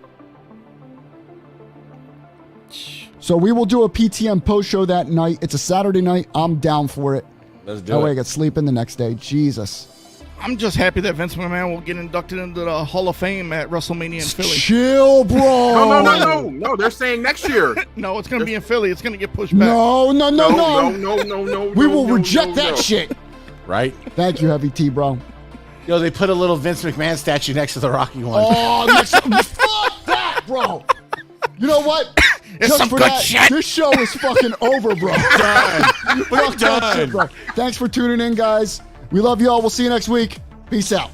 So we will do a PTM post show that night. It's a Saturday night. I'm down for it. Let's do that it. way I get sleeping the next day. Jesus. I'm just happy that Vince McMahon will get inducted into the Hall of Fame at WrestleMania in Philly. Chill, bro. No. They're saying next year. No, it's going to be in Philly. It's going to get pushed back. No. No. We will reject that shit. Right? Thank you, Heavy T, bro. Yo, they put a little Vince McMahon statue next to the Rocky one. Oh, fuck that, bro. You know what? It's some good shit. This show is fucking over, bro. We're done. Thanks for tuning in, guys. We love y'all. We'll see you next week. Peace out.